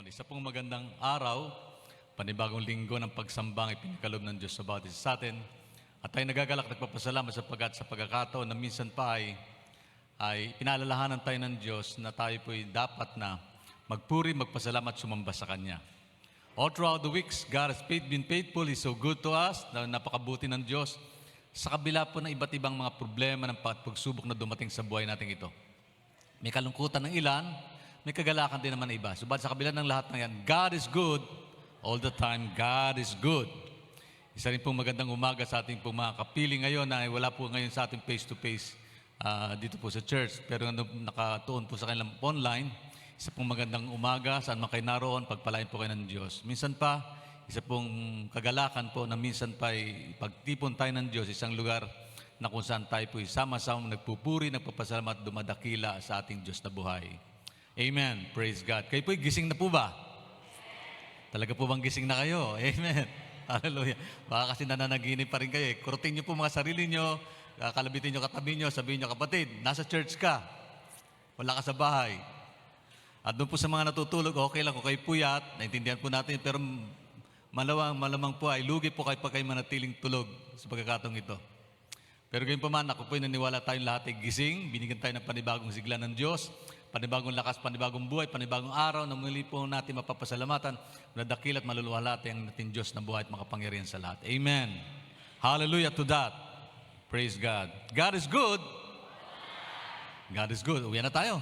Panginoon. Isa pong magandang araw, panibagong linggo ng pagsambang ipinakalob ng Diyos sa bawat isa sa atin. At tayo nagagalak, nagpapasalamat sapagkat sa pagkakataon na minsan pa ay pinaalalahanan tayo ng Diyos na tayo po'y dapat na magpuri, magpasalamat, sumamba sa Kanya. All throughout the weeks, God has been faithful. He's so good to us. Napakabuti ng Diyos. Sa kabila po ng iba't ibang mga problema ng pagsubok na dumating sa buhay natin ito. May kalungkutan ng ilan, may kagalakan din naman ng iba. Subalit sa kabila ng lahat ng yan, God is good. All the time, God is good. Isa rin pong magandang umaga sa ating pong mga kapiling ngayon na wala po ngayon sa ating face-to-face dito po sa church. Pero nakatuon po sa kanilang online. Isa pong magandang umaga, saan man kayo naroon, pagpalain po kayo ng Diyos. Minsan pa, isa pong kagalakan po na minsan pa pagtipon tayo ng Diyos, isang lugar na kung saan tayo po sama-sama nagpupuri, nagpapasalamat, dumadakila sa ating Diyos na buhay. Amen. Praise God. Kayo po'y gising na po ba? Talaga po bang gising na kayo? Amen. Hallelujah. Baka kasi nananaginip pa rin kayo. Kurutin niyo po mga sarili niyo, kalabitin niyo katabi niyo, sabihin niyo, kapatid, nasa church ka. Wala ka sa bahay. At doon po sa mga natutulog, okay lang kung kayo puyat, naintindihan po natin, pero malamang po ay lugi po kayo pag kayo manatiling tulog sa pagkakataong ito. Pero ganyan pa man, ako po'y naniwala tayong lahat ay gising, binigyan tayo ng panibagong sigla ng Diyos, panibagong lakas, panibagong buhay, panibagong araw na muli po natin mapapasalamatan na dakil at maluluwalhati ang natin Diyos na buhay at makapangyarihan sa lahat. Amen. Hallelujah to that. Praise God. God is good. God is good. Uwi na tayo.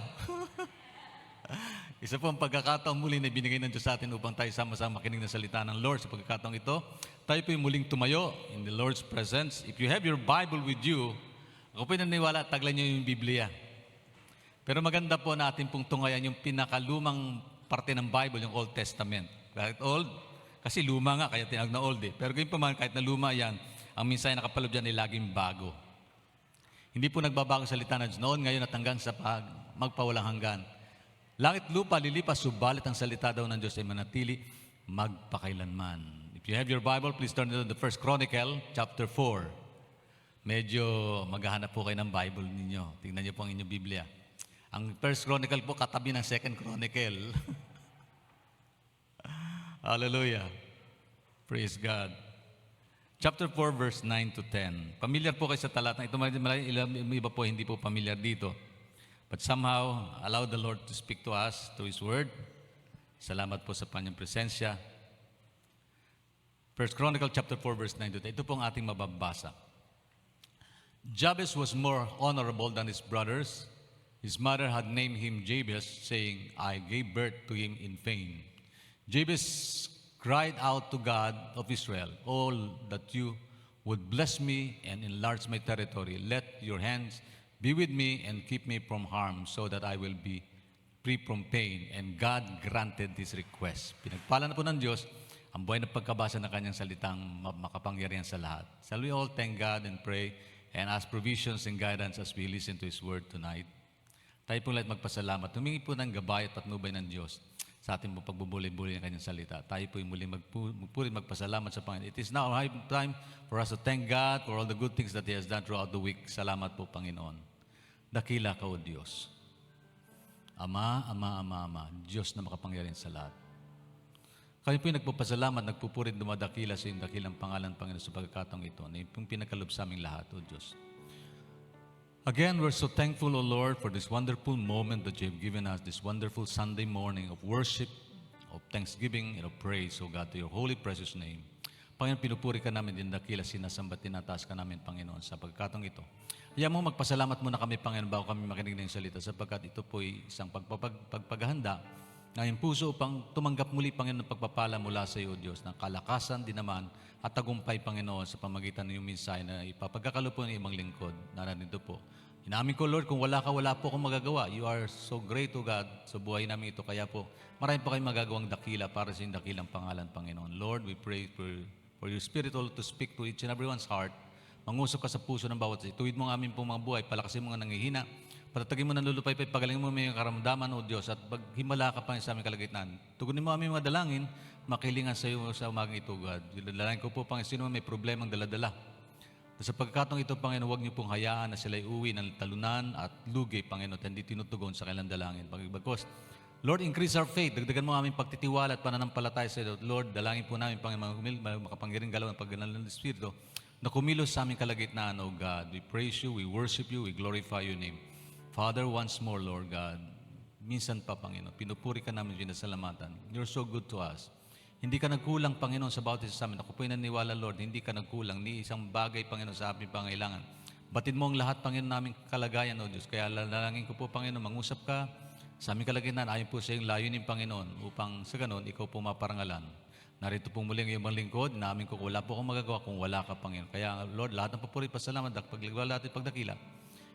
Isa po ang pagkakataong muli na binigay ng Diyos sa atin upang tayo sama-sama makinig ng salita ng Lord. Sa pagkakataong ito, tayo po yung muling tumayo in the Lord's presence. If you have your Bible with you, ako po naniniwala, taglan niyo yung Biblia. Pero maganda po natin pong tungayan yung pinakalumang parte ng Bible, yung Old Testament. Kahit old, kasi luma nga, kaya tinawag na old eh. Pero ganyan pa man, kahit na luma yan, ang mensahe na kapaloob dyan ay laging bago. Hindi po nagbabago salita ng Diyos noon, ngayon at hanggang sa magpawalang hanggan. Langit lupa, lilipas, subalit ang salita daw ng Diyos ay manatili magpakailanman. If you have your Bible, please turn to the First Chronicle, chapter 4. Medyo maghahanap po kayo ng Bible ninyo. Tingnan niyo po ang inyong Biblia. Ang First Chronicle po katabi ng Second Chronicle. Hallelujah. Praise God. Chapter 4, verse 9 to 10. Familiar po kayo sa talatang ito. Iba po hindi po familiar dito. But somehow, allow the Lord to speak to us through His Word. Salamat po sa Kanyang presensya. First Chronicle chapter 4, verse 9 to 10. Ito po ang ating mababasa. Jabez was more honorable than his brothers. His mother had named him Jabez, saying, I gave birth to him in pain. Jabez cried out to God of Israel, all that you would bless me and enlarge my territory. Let your hands be with me and keep me from harm so that I will be free from pain. And God granted this request. Pinagpala na po ng Diyos ang buhay na pagkabasa ng kanyang salitang makapangyarihan sa lahat. Shall we all thank God and pray and ask provisions and guidance as we listen to His Word tonight? Tayo pong lahat magpasalamat. Humingi po ng gabay at patnubay ng Diyos sa ating pagbubuli-buli ng kanyang salita. Tayo po yung muling magpuri, magpasalamat sa Panginoon. It is now high time for us to thank God for all the good things that He has done throughout the week. Salamat po, Panginoon. Dakila ka, O Diyos. Ama, Ama, Ama, Ama, Diyos na makapangyarihan sa lahat. Kayo po yung nagpapasalamat, nagpupurit, dumadakila sa iyong dakilang pangalan, Panginoon, sa pagkakataong ito, na yung pinakalob sa aming lahat, O Diyos. Again, we're so thankful, O Lord, for this wonderful moment that you have given us, this wonderful Sunday morning of worship, of thanksgiving, and of praise, O God, to your holy, precious name. Panginoon, pinupuri ka namin, din dakila, sinasamba, tinataas ka namin, Panginoon, sa pagkakataong ito. Kaya mo, magpasalamat muna kami, Panginoon, bago kami makinig ng salita, sapagkat ito po ay isang pagpagahanda na yung puso upang tumanggap muli, Panginoon, ng pagpapala mula sa iyo, Diyos, ng kalakasan din naman at tagumpay, Panginoon, sa pamagitan ng iyong mensahe na ipapagkakalo po ng ibang lingkod na nandito po. Inamin ko, Lord, kung wala ka, wala po akong magagawa. You are so great, O God, sa buhay namin ito. Kaya po, marami pa kayong magagawang dakila para sa iyong dakilang pangalan, Panginoon. Lord, we pray for your Spirit to speak to each and everyone's heart. Mangusok ka sa puso ng bawat isa. Tuwid mo ang aming pong mga buhay, palakasin mo nga nangihina. Patatagin mo ng lulupaypay, pagalingin mo may karamdaman, O Diyos, at paghimala ka pa sa aming kalagitnaan. Tugunin mo aming mga dalangin, makilingan sa iyo sa umagang ito, God. Dalangin ko po, Panginoon, sino may problemang daladala. Sa pagkakataong ito, Panginoon, huwag niyo pong hayaan na sila'y uwi ng talunan at lugi, Panginoon, at hindi tinutugon sa kailang dalangin. Pagbagkos, Lord, increase our faith. Dagdagan mo aming pagtitiwala at pananampalataya sa iyo. Lord, dalangin po namin, Panginoon, makapangyariang galaw ng pagganal ng Espiritu na kumilos sa aming kalagitnaan, O God. We praise you, we worship you, we glorify your name. Father, once more, Lord God, minsan pa, Panginoon, pinupuri ka namin, pinasalamatan. You're so good to us. Hindi ka nagkulang, Panginoon, sa bawat isa sa amin. Ako po'y naniniwala, Lord, hindi ka nagkulang. Ni isang bagay, Panginoon, sa aming pangailangan. Batid mo ang lahat, Panginoon, naming kalagayan, O Diyos. Kaya lalangin ko po, Panginoon, mangusap ka sa aming kalagitnaan, ayon po sa iyong layunin, Panginoon, upang sa ganon, ikaw po maparangalan. Narito po muli ang iyong mga lingkod, namin ko wala po akong magagawa kung wala ka, Panginoon. Kaya, Lord, lahat ng papuri, pasalamat, pagligwala at pagdakila,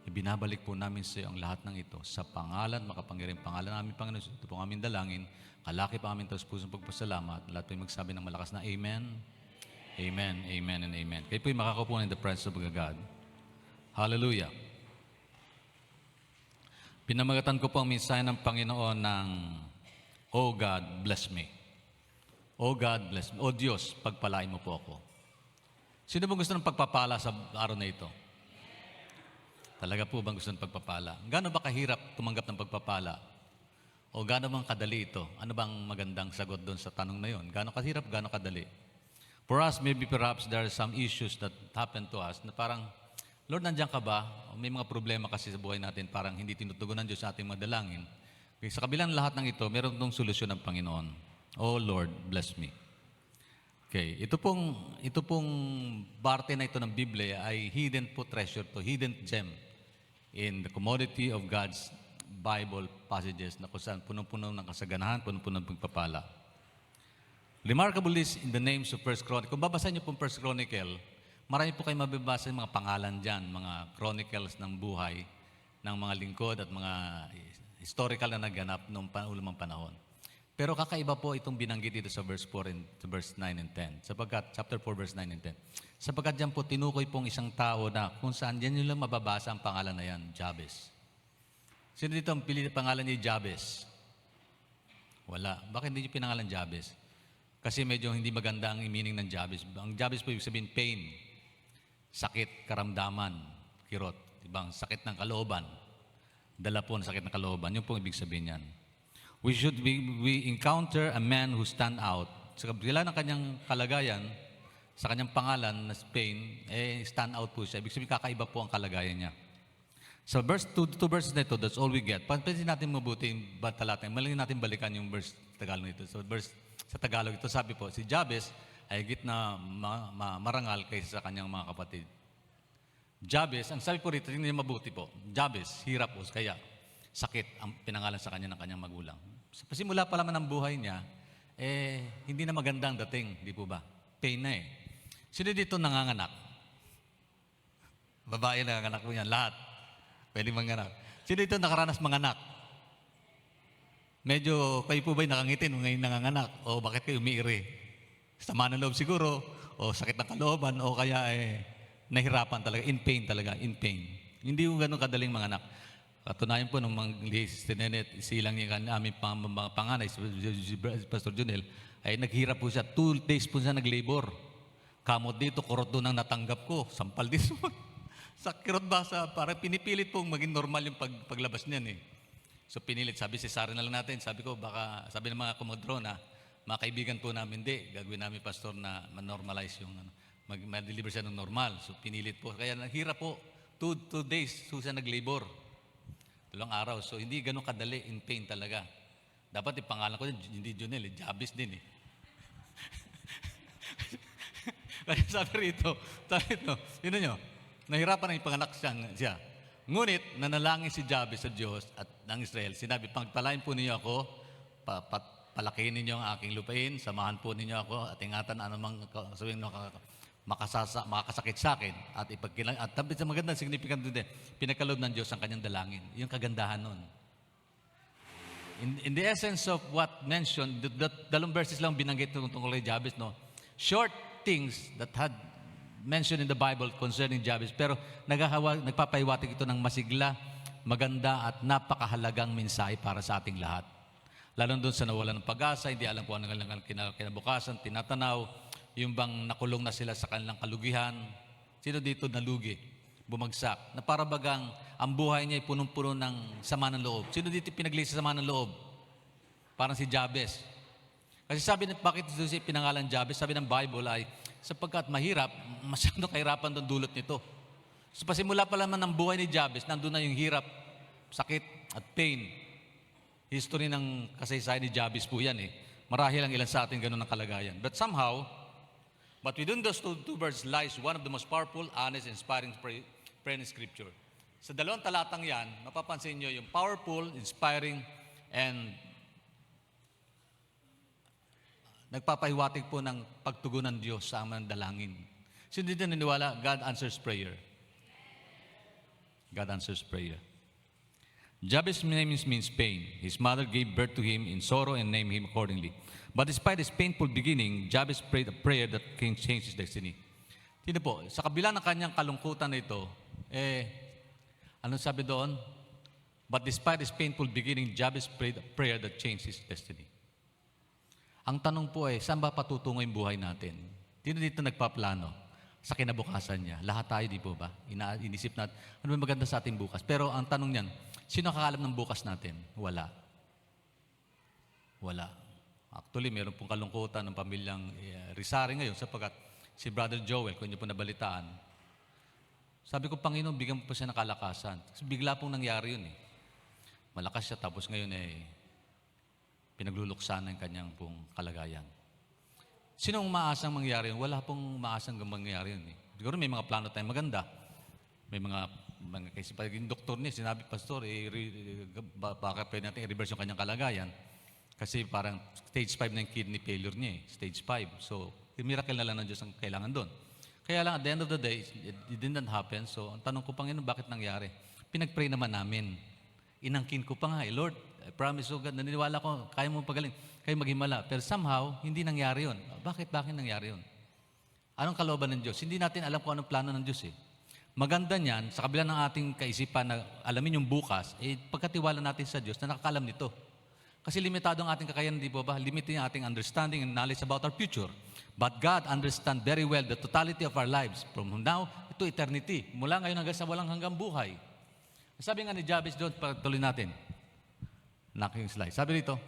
ibinabalik po namin sa iyo ang lahat ng ito. Sa pangalan, makapangyarihang pangalan namin, Panginoon, ito po ang aming dalangin, kalaki pa aming taus-pusong pagpasalamat, lahat po yung magsabi ng malakas na Amen, Amen, Amen, and Amen. Kayo po yung makakapunan in the presence of God. Hallelujah. Pinamagatan ko po ang mensahe ng Panginoon ng Oh God, bless me. Oh God, bless me. Oh Diyos, pagpalain mo po ako. Sino bang gusto ng pagpapala sa araw na ito? Talaga po bang gusto ng pagpapala? Gaano ba kahirap tumanggap ng pagpapala? O gaano bang kadali ito? Ano bang magandang sagot doon sa tanong na yon? Gaano kahirap, gaano kadali? For us, maybe perhaps there are some issues that happen to us na parang, Lord, nandiyan ka ba? May mga problema kasi sa buhay natin, parang hindi tinutugunan ng Diyos sa ating mga dalangin. Okay, sa kabilang lahat ng ito, meron itong solusyon ng Panginoon. Oh Lord, bless me. Okay, ito pong parte na ito ng Biblia ay hidden po treasure to, hidden gem in the commodity of God's Bible passages na kung saan punong-puno ng kasaganahan, punong-puno ng pagpapala. Remarkable is in the names of First Chronicle. Kung babasahin niyo pong First Chronicle, marami po kayo mababasa ng mga pangalan dyan, mga chronicles ng buhay ng mga lingkod at mga historical na naganap noong ulumang panahon. Pero kakaiba po itong binanggit dito sa verse 4 and sa verse 9 and 10. Sapagkat, chapter 4, verse 9 and 10. Sapagkat dyan po tinukoy pong isang tao na kung saan dyan nyo lang mababasa ang pangalan na yan, Jabez. Sino dito ang pangalan niya Jabez? Wala. Bakit hindi nyo pinangalan Jabez? Kasi medyo hindi maganda ang meaning ng Jabez. Ang Jabez po ibig sabihin pain. Sakit, karamdaman, kirot, ibang sakit ng kalooban. Dala po ng sakit ng kalooban. Yun po ibig sabihin yan. We encounter a man who stand out. Sa kabila ng kanyang kalagayan, sa kanyang pangalan na Spain, stand out po siya. Ibig sabihin, kakaiba po ang kalagayan niya. So verse 2 verses na ito, that's all we get. Pansin natin mabuti yung talata. Malingin natin balikan yung verse Tagalog nito. So verse sa Tagalog ito, sabi po, si Jabez ay higit na marangal kaysa sa kanyang mga kapatid. Jabez, ang sabi po rito, tingnan niyo mabuti po. Jabez, hirap po, kaya sakit ang pinangalan sa kanya ng kanyang magulang. Pasimula pa naman ng buhay niya, hindi na magandang dating, di po ba? Pain na eh. Sino dito nanganganak? Babae nanganganak po yan, lahat. Pwede manganak. Sino dito nakaranas manganak? Medyo kayo po ba'y nakangitin ngayon nanganganak? O bakit kayo umiiri? Sama ng loob siguro, o sakit ng kalooban, o kaya nahirapan talaga, in pain talaga, in pain. Hindi ko ganun kadaling manganak. Katunayan po ng mga silang niya aming mga panganay, si Pastor Junel, ay naghirap po siya. 2 days po siya nag-labor. Kamot dito, kurot doon ang natanggap ko. Sampal dito. Sa kirot ba, para pinipilit pong maging normal yung paglabas niyan eh. So pinilit, sabi cesarean na lang natin. Sabi ko, baka, sabi ng mga kumadro na, mga kaibigan po namin, gagawin namin pastor na ma-normalize yung, ma-deliver siya ng normal. So pinilit po. Kaya naghirap po. 2 days, so siya nag-labor. 2 araw. So hindi ganun kadali, in pain talaga. Dapat ipangalan ko yun, hindi Junel, Jabez din eh. Kaya sabi rito, yun nyo, nahirapan ang ipanganak siya. Ngunit, nanalangin si Jabez sa Diyos at ng Israel. Sinabi, pagpalain po ninyo ako, palakihin ninyo ang aking lupain, samahan po ninyo ako, at ingatan anumang sabihin makakasakit sa akin. At tapos sa magandang significant din, pinagkaloob ng Diyos ang kanyang dalangin. Yung kagandahan nun. In the essence of what mentioned, dalawang verses lang binanggit tungkol kay Jabez, no? Short things that had mentioned in the Bible concerning Jabez, pero nagpapahiwatig ito ng masigla, maganda at napakahalagang mensahe para sa ating lahat. Lalo doon sa nawalan ng pag-asa, hindi alam kung ano ang kinabukasan, tinatanaw, yung bang nakulong na sila sa kanilang kalugihan. Sino dito nalugi? Bumagsak. Na para bagang ang buhay niya ay punong-puno ng sama ng loob. Sino dito pinaglisa sa sama ng loob? Parang si Jabez. Kasi sabi ng bakit ito si pinangalan Jabez, sabi ng Bible ay sapagkat mahirap, masyado kahirapan doon dulot nito. So pasimula pa naman ng buhay ni Jabez, nandun na yung hirap, sakit at pain. History ng kasaysayan ni Jabez po yan eh. Marahil ang ilan sa atin ganun ang kalagayan. But somehow, but within those two verses lies one of the most powerful, honest, inspiring prayer in Scripture. Sa dalawang talatang yan, mapapansin nyo yung powerful, inspiring, and nagpapahiwatig po ng pagtugon ng Diyos sa amang dalangin. Sino dito naniniwala? God answers prayer. God answers prayer. Jabez's name means pain. His mother gave birth to him in sorrow and named him accordingly. But despite his painful beginning, Jabez prayed a prayer that can change his destiny. Sino po? Sa kabila ng kanyang kalungkutan na ito, ano sabi doon? But despite his painful beginning, Jabez prayed a prayer that changed his destiny. Ang tanong po saan ba patutungo yung buhay natin? Sino dito nagpaplano sa kinabukasan niya? Lahat tayo, di po ba? Inisip natin, ano ba maganda sa ating bukas? Pero ang tanong niyan, sino nakakalam ng bukas natin? Wala. Wala. Actually, meron pong kalungkutan ng pamilyang Rizari ngayon sapagkat si Brother Joel, kung niyo po nabalitaan, sabi ko, Panginoon, bigyan mo po siya ng kalakasan. Kasi bigla pong nangyari yun Malakas siya, tapos ngayon pinagluluksan ng kanyang pong kalagayan. Sino ang maasang mangyari yun? Wala pong maasang mangyari yun Siguro may mga plano tayong maganda. May mga kasi pag yung doktor niya, sinabi, Pastor, baka pwede natin i-reverse yung kanyang kalagayan. Kasi parang stage 5 na yung kidney failure niya Stage 5. So, miracle na lang ng Diyos ang kailangan doon. Kaya lang, at the end of the day, it didn't happen. So, ang tanong ko, Panginoon, bakit nangyari? Pinag-pray naman namin. Inangkin ko pa nga, Lord, I promise, God, naniniwala ko, kaya mo pagaling, kaya maghimala. Pero somehow, hindi nangyari yun. Bakit nangyari yun? Anong kalooban ng Diyos? Hindi natin alam kung anong plano ng Diyos Maganda niyan, sa kabila ng ating kaisipan na alamin yung bukas, pagkatiwala natin sa Diyos na nakakalam nito. Kasi limitado ang ating kakayanan, di ba? Limited ang ating understanding and knowledge about our future. But God understands very well the totality of our lives from now to eternity. Mula ngayon hanggang sa walang hanggang buhay. Sabi nga ni Jabez doon, patuloy natin. Naking slide. Sabi dito,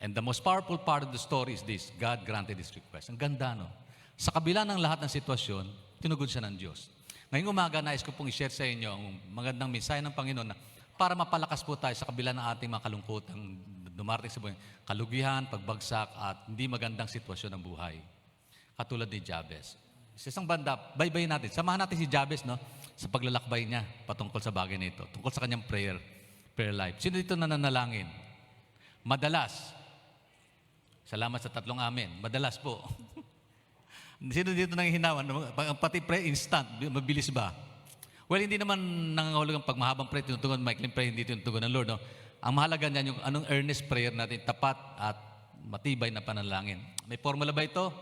and the most powerful part of the story is this, God granted his request. Ang ganda, no? Sa kabila ng lahat ng sitwasyon, tinugod siya ng Diyos. Ngayong umaga, nais ko pong i-share sa inyo ang magandang mensahe ng Panginoon na para mapalakas po tayo sa kabila ng ating mga kalungkotang dumarating sa buhay. Kalugihan, pagbagsak, at hindi magandang sitwasyon ng buhay. Katulad ni Jabez. Sa isang banda, baybayin natin. Samahan natin si Jabez, no? Sa paglalakbay niya patungkol sa bagay na ito. Tungkol sa kanyang prayer life. Sino dito nananalangin? Madalas. Salamat sa tatlong amen. Madalas po. Sino dito nang hinawan? Pati prayer instant, mabilis ba? Well, hindi naman nangangahulugang pag mahabang prayer, tinutugon, maikling prayer, hindi tinutugon ng Lord. No? Ang mahalaga niyan yung anong earnest prayer natin, tapat at matibay na panalangin. May formula ba ito?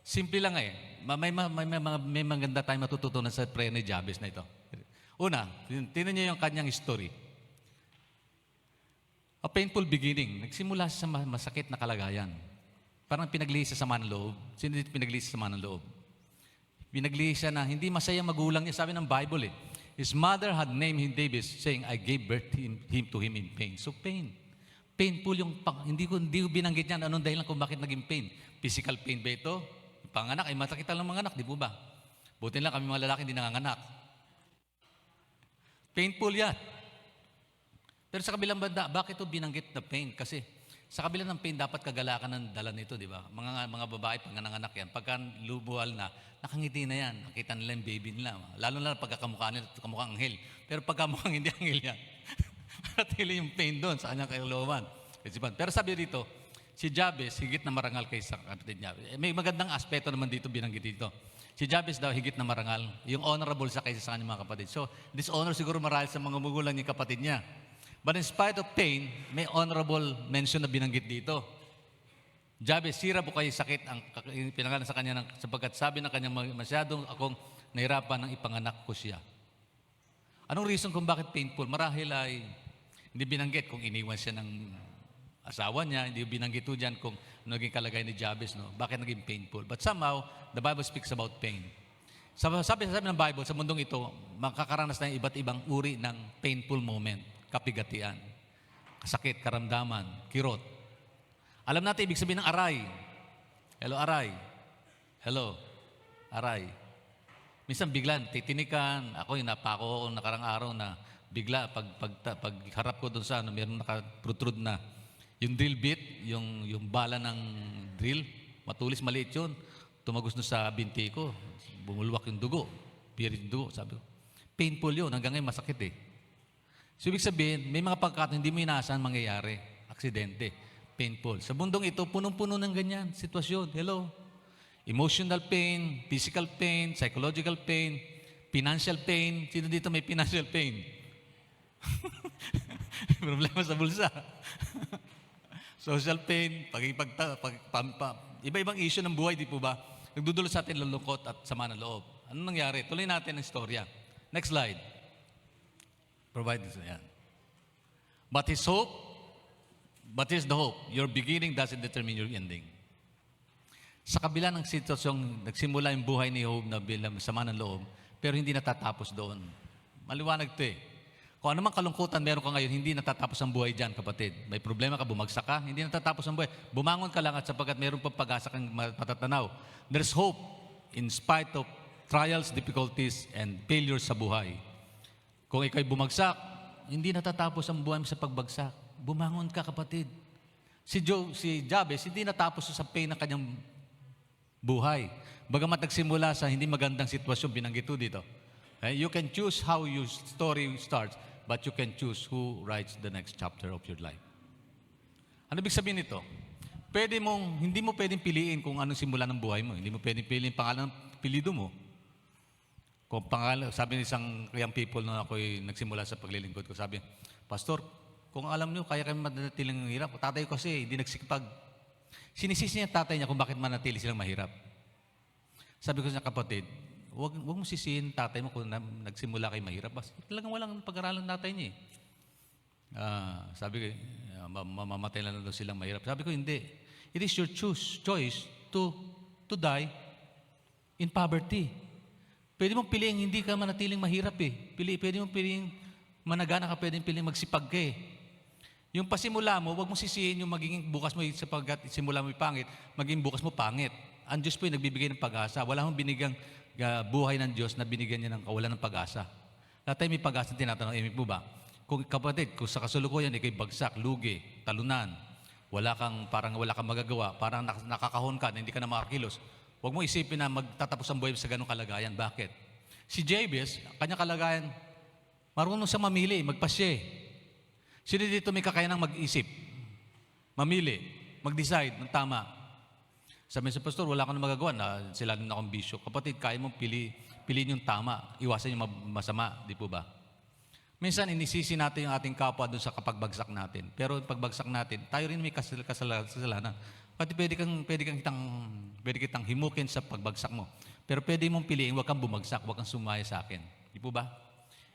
Simple lang May maganda tayong matututunan sa prayer ni Jabez na ito. Una, tinan niyo yung kanyang history. A painful beginning. Nagsimula sa masakit na kalagayan. Parang pinaglihis sa sama ng loob. Sino dito pinaglihis sa sama ng loob? Pinaglihis siya na hindi masaya magulang niya. Sabi ng Bible His mother had named him David, saying, I gave birth to him in pain. So pain. Painful yung, hindi ko binanggit niyan anong dahilan kung bakit naging pain. Physical pain ba ito? Panganak, masakit lang mga anak, di po ba? Buti lang kami mga lalaki hindi nanganganak. Painful yan. Pero sa kabilang banda, bakit ito binanggit na pain? Kasi sa kabila ng pain, dapat kagalakan ng dala nito, di ba? Mga babae, pag nanganak yan, pagka lubuhal na, nakangiti na yan. Nakita nila yung baby nila. Lalo na pagka kamukha nila, kamukhang anghel. Pero pagka mukhang hindi anghel yan, matili yung pain doon sa kanyang kalooban. Pero sabi dito, si Jabez, higit na marangal kaysa kapatid niya. May magandang aspeto naman dito binanggit dito. Si Jabez daw, higit na marangal. Yung honorable sa kaysa sa kanyang mga kapatid. So, dishonor siguro marahil sa mga magulang ni kapatid niya. But in spite of pain, may honorable mention na binanggit dito. Jabez, sira po kayo sakit ang pinangalan sa kanya sapagkat sabi ng kanya, masyadong akong nahirapan ng ipanganak ko siya. Anong reason kung bakit painful? Marahil ay hindi binanggit kung iniwan siya ng asawa niya, hindi binanggit po dyan kung naging kalagay ni Jabez, no? Bakit naging painful? But somehow, the Bible speaks about pain. Sabi ng Bible, sa mundong ito, makakaranas na iba't ibang uri ng painful moment, kapigatian. kasakit, karamdaman, kirot. Alam natin, ibig sabihin ng aray. Hello, aray. Hello, aray. Minsan biglan, titinikan. Ako, napako ako nakarang araw na bigla, pag harap ko doon sa meron nakaprudrud na. Yung drill bit, yung bala ng drill, matulis, maliit yun. Tumagos doon sa binti ko. Bumulwak yung dugo. Pirit yung dugo. Sabi ko, painful yun. Hanggang ngayon masakit eh. So, ibig sabihin, may mga pagkataon hindi mo inaasahan mangyayari. Aksidente. Painful. Sa mundong ito, punong-puno ng ganyan. Sitwasyon. Hello. Emotional pain, physical pain, psychological pain, financial pain. Sino dito may financial pain? Problema sa bulsa. Social pain, iba-ibang issue ng buhay, di po ba? Nagdudulot sa atin lulungkot at sama ng loob. Ano nangyari? Tuloy natin ang istorya. Next slide. Provide this. Ayan. But here's the hope. Your beginning doesn't determine your ending. Sa kabila ng sitwasyong nagsimula yung buhay ni Job na bilang sama ng loob, pero hindi natatapos doon. Maliwanag ito eh. Kung anumang kalungkutan meron ka ngayon, hindi natatapos ang buhay dyan, kapatid. May problema ka, bumagsak ka, hindi natatapos ang buhay. Bumangon ka lang at sapagkat meron pa pag-asa kang matatanaw. There's hope in spite of trials, difficulties, and failures sa buhay. Kung ikaw'y bumagsak, hindi natatapos ang buhay mo sa pagbagsak. Bumangon ka, kapatid. Si Jabez, hindi natapos sa pain ng kanyang buhay. Bagamat nagsimula sa hindi magandang sitwasyon, binanggit dito. You can choose how your story starts, but you can choose who writes the next chapter of your life. Ano ibig sabihin nito? Hindi mo pwedeng piliin kung anong simula ng buhay mo. Hindi mo pwedeng piliin pangalan ng pilido mo. Kung pangalan, sabi ng isang young people na ako'y nagsimula sa paglilingkod ko, sabi, Pastor, kung alam niyo, kaya kami manatiling hirap. Tatay ko kasi, hindi nagsikipag. Sinisisi niya tatay niya kung bakit manatili silang mahirap. Sabi ko sa kapatid, huwag mo sisihin tatay mo kung nagsimula kayo mahirap. Talagang walang pag-aralan tatay niya eh. Sabi ko, mamamatay lang daw silang mahirap. Sabi ko, hindi. It is your choice to die in poverty. Pwede mong piliin hindi ka manatiling mahirap eh. Pwede mong piliin managana ka, pwede mong piliin magsipag ka eh. Yung pasimula mo, huwag mong sisihin yung magiging bukas mo sapagkat simula mo pangit, maging bukas mo pangit. Ang Diyos po yung nagbibigay ng pag-asa. Wala mong binigang buhay ng Diyos na binigyan niya ng kawalan ng pag-asa. Lahat tayo may pag-asa tinatanong, imig po ba? Kung kapatid, kung sa kasulukuyan, ikay bagsak, lugi, talunan, wala kang magagawa, parang nakakahon ka, na hindi ka na makakilos, huwag mo isipin na magtatapos ang buhay sa ganong kalagayan. Bakit? Si Jabez, kanya kalagayan, marunong siya mamili, magpasye. Sino dito may kakayanang mag-isip? Mamili, mag-decide ng tama. Sabi sa pastor, wala ka na magagawa na sila din akong bisyo. Kapatid, kaya mong piliin yung tama, iwasan yung masama, di po ba? Minsan, inisisi natin yung ating kapwa doon sa kapagbagsak natin. Pero pagbagsak natin, tayo rin may kasalanan. Pati pwede kitang himukin sa pagbagsak mo. Pero pwede mong piliin, huwag kang bumagsak, huwag kang sumaya sa akin. Di po ba?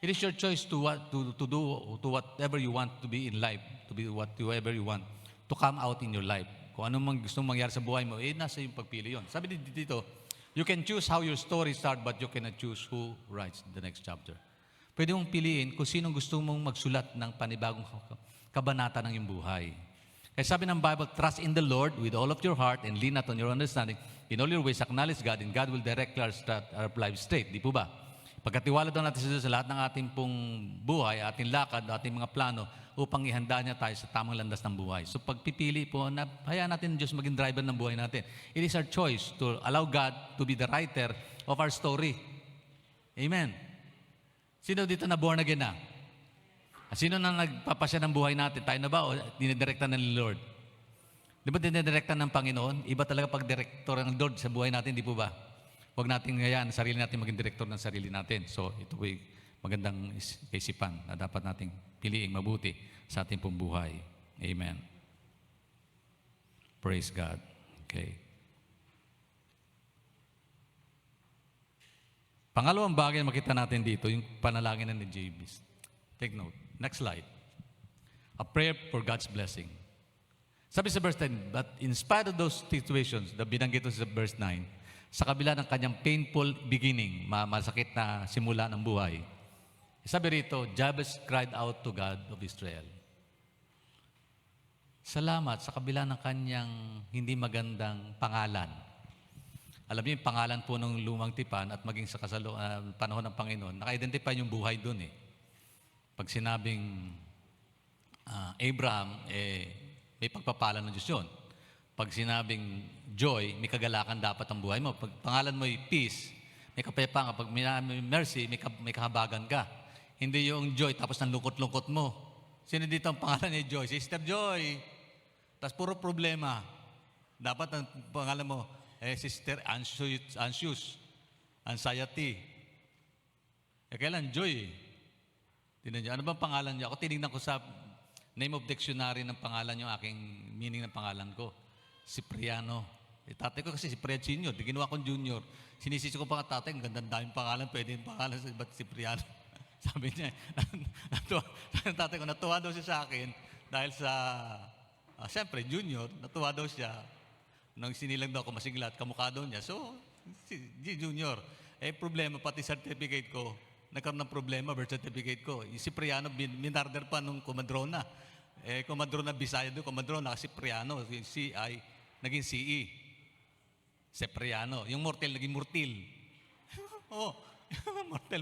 It is your choice to do whatever you want to be in life, to be whatever you want, to come out in your life. Kung ano mang gusto mong mangyari sa buhay mo, nasa yung pagpili yun. Sabi dito, you can choose how your story start, but you cannot choose who writes the next chapter. Pwede mong piliin kung sinong gusto mong magsulat ng panibagong kabanata ng iyong buhay. Kaya sabi ng Bible, trust in the Lord with all of your heart and lean not on your understanding. In all your ways, acknowledge God, and God will direct our life straight. Di po ba? Pagkatiwala daw natin sa lahat ng ating pong buhay, ating lakad, ating mga plano, upang ihanda niya tayo sa tamang landas ng buhay. So pagpipili po, hayaan natin Diyos maging driver ng buhay natin. It is our choice to allow God to be the writer of our story. Amen. Sino dito na born again na? Sino na nagpapasya ng buhay natin? Tayo na ba o dinidirekta ng Lord? Di ba dinidirekta ng Panginoon? Iba talaga pag-direktor ng Lord sa buhay natin, di po ba? Huwag natin ngayaan sarili natin maging direktor ng sarili natin. So ito po magandang kaisipan na dapat nating piliing mabuti sa ating pong buhay. Amen. Praise God. Okay. Pangalawang bagay na makita natin dito, yung panalangin ni Jabez. Take note. Next slide. A prayer for God's blessing. Sabi sa verse 10, but in spite of those situations, binanggit ko sa verse 9, sa kabila ng kanyang painful beginning, masakit na simula ng buhay, sabi rito, Jabez cried out to God of Israel. salamat sa kabila ng kanyang hindi magandang pangalan. Alam niyo, yung pangalan po ng lumang tipan at maging sa panahon ng Panginoon, naka-identify yung buhay doon eh. Pag sinabing Abraham, may pagpapala ng Diyos yun. Pag sinabing joy, may kagalakan dapat ang buhay mo. Pag pangalan mo ay peace, may kapayapaan ka. Pag may mercy, may kahabagan ka. Hindi yung joy, tapos nang lungkot-lungkot mo. Sino dito ang pangalan niya Joy? Sister Joy. Tapos puro problema. Dapat ang pangalan mo, Sister Anxious, Anxiety. Kailan? Joy. Tingnan niyo, ano bang pangalan niya? Ako tinignan ko sa name of dictionary ng pangalan yung aking meaning ng pangalan ko. Cipriano. Tatay ko kasi Cipriano Senior. Di ginawa kong Junior. Sinisisi ko pa nga tatay, ang gandang daming pangalan. Pwede yung pangalan sa iba't Cipriano. Sabi niya, tatay ko, natuwa daw siya sa akin dahil sa, siyempre, Junior, natuwa daw siya. Nang sinilang daw ako masigla at kamukha daw niya. So, Junior. Problema, pati certificate ko, nagkaroon ng problema, birth certificate ko. Yung Cipriano, minarder pa nung Comadrona. Comadrona, Bisaya doon, Comadrona, Cipriano, yung CI, naging CE. Cipriano. Yung Mortel, naging Murtil.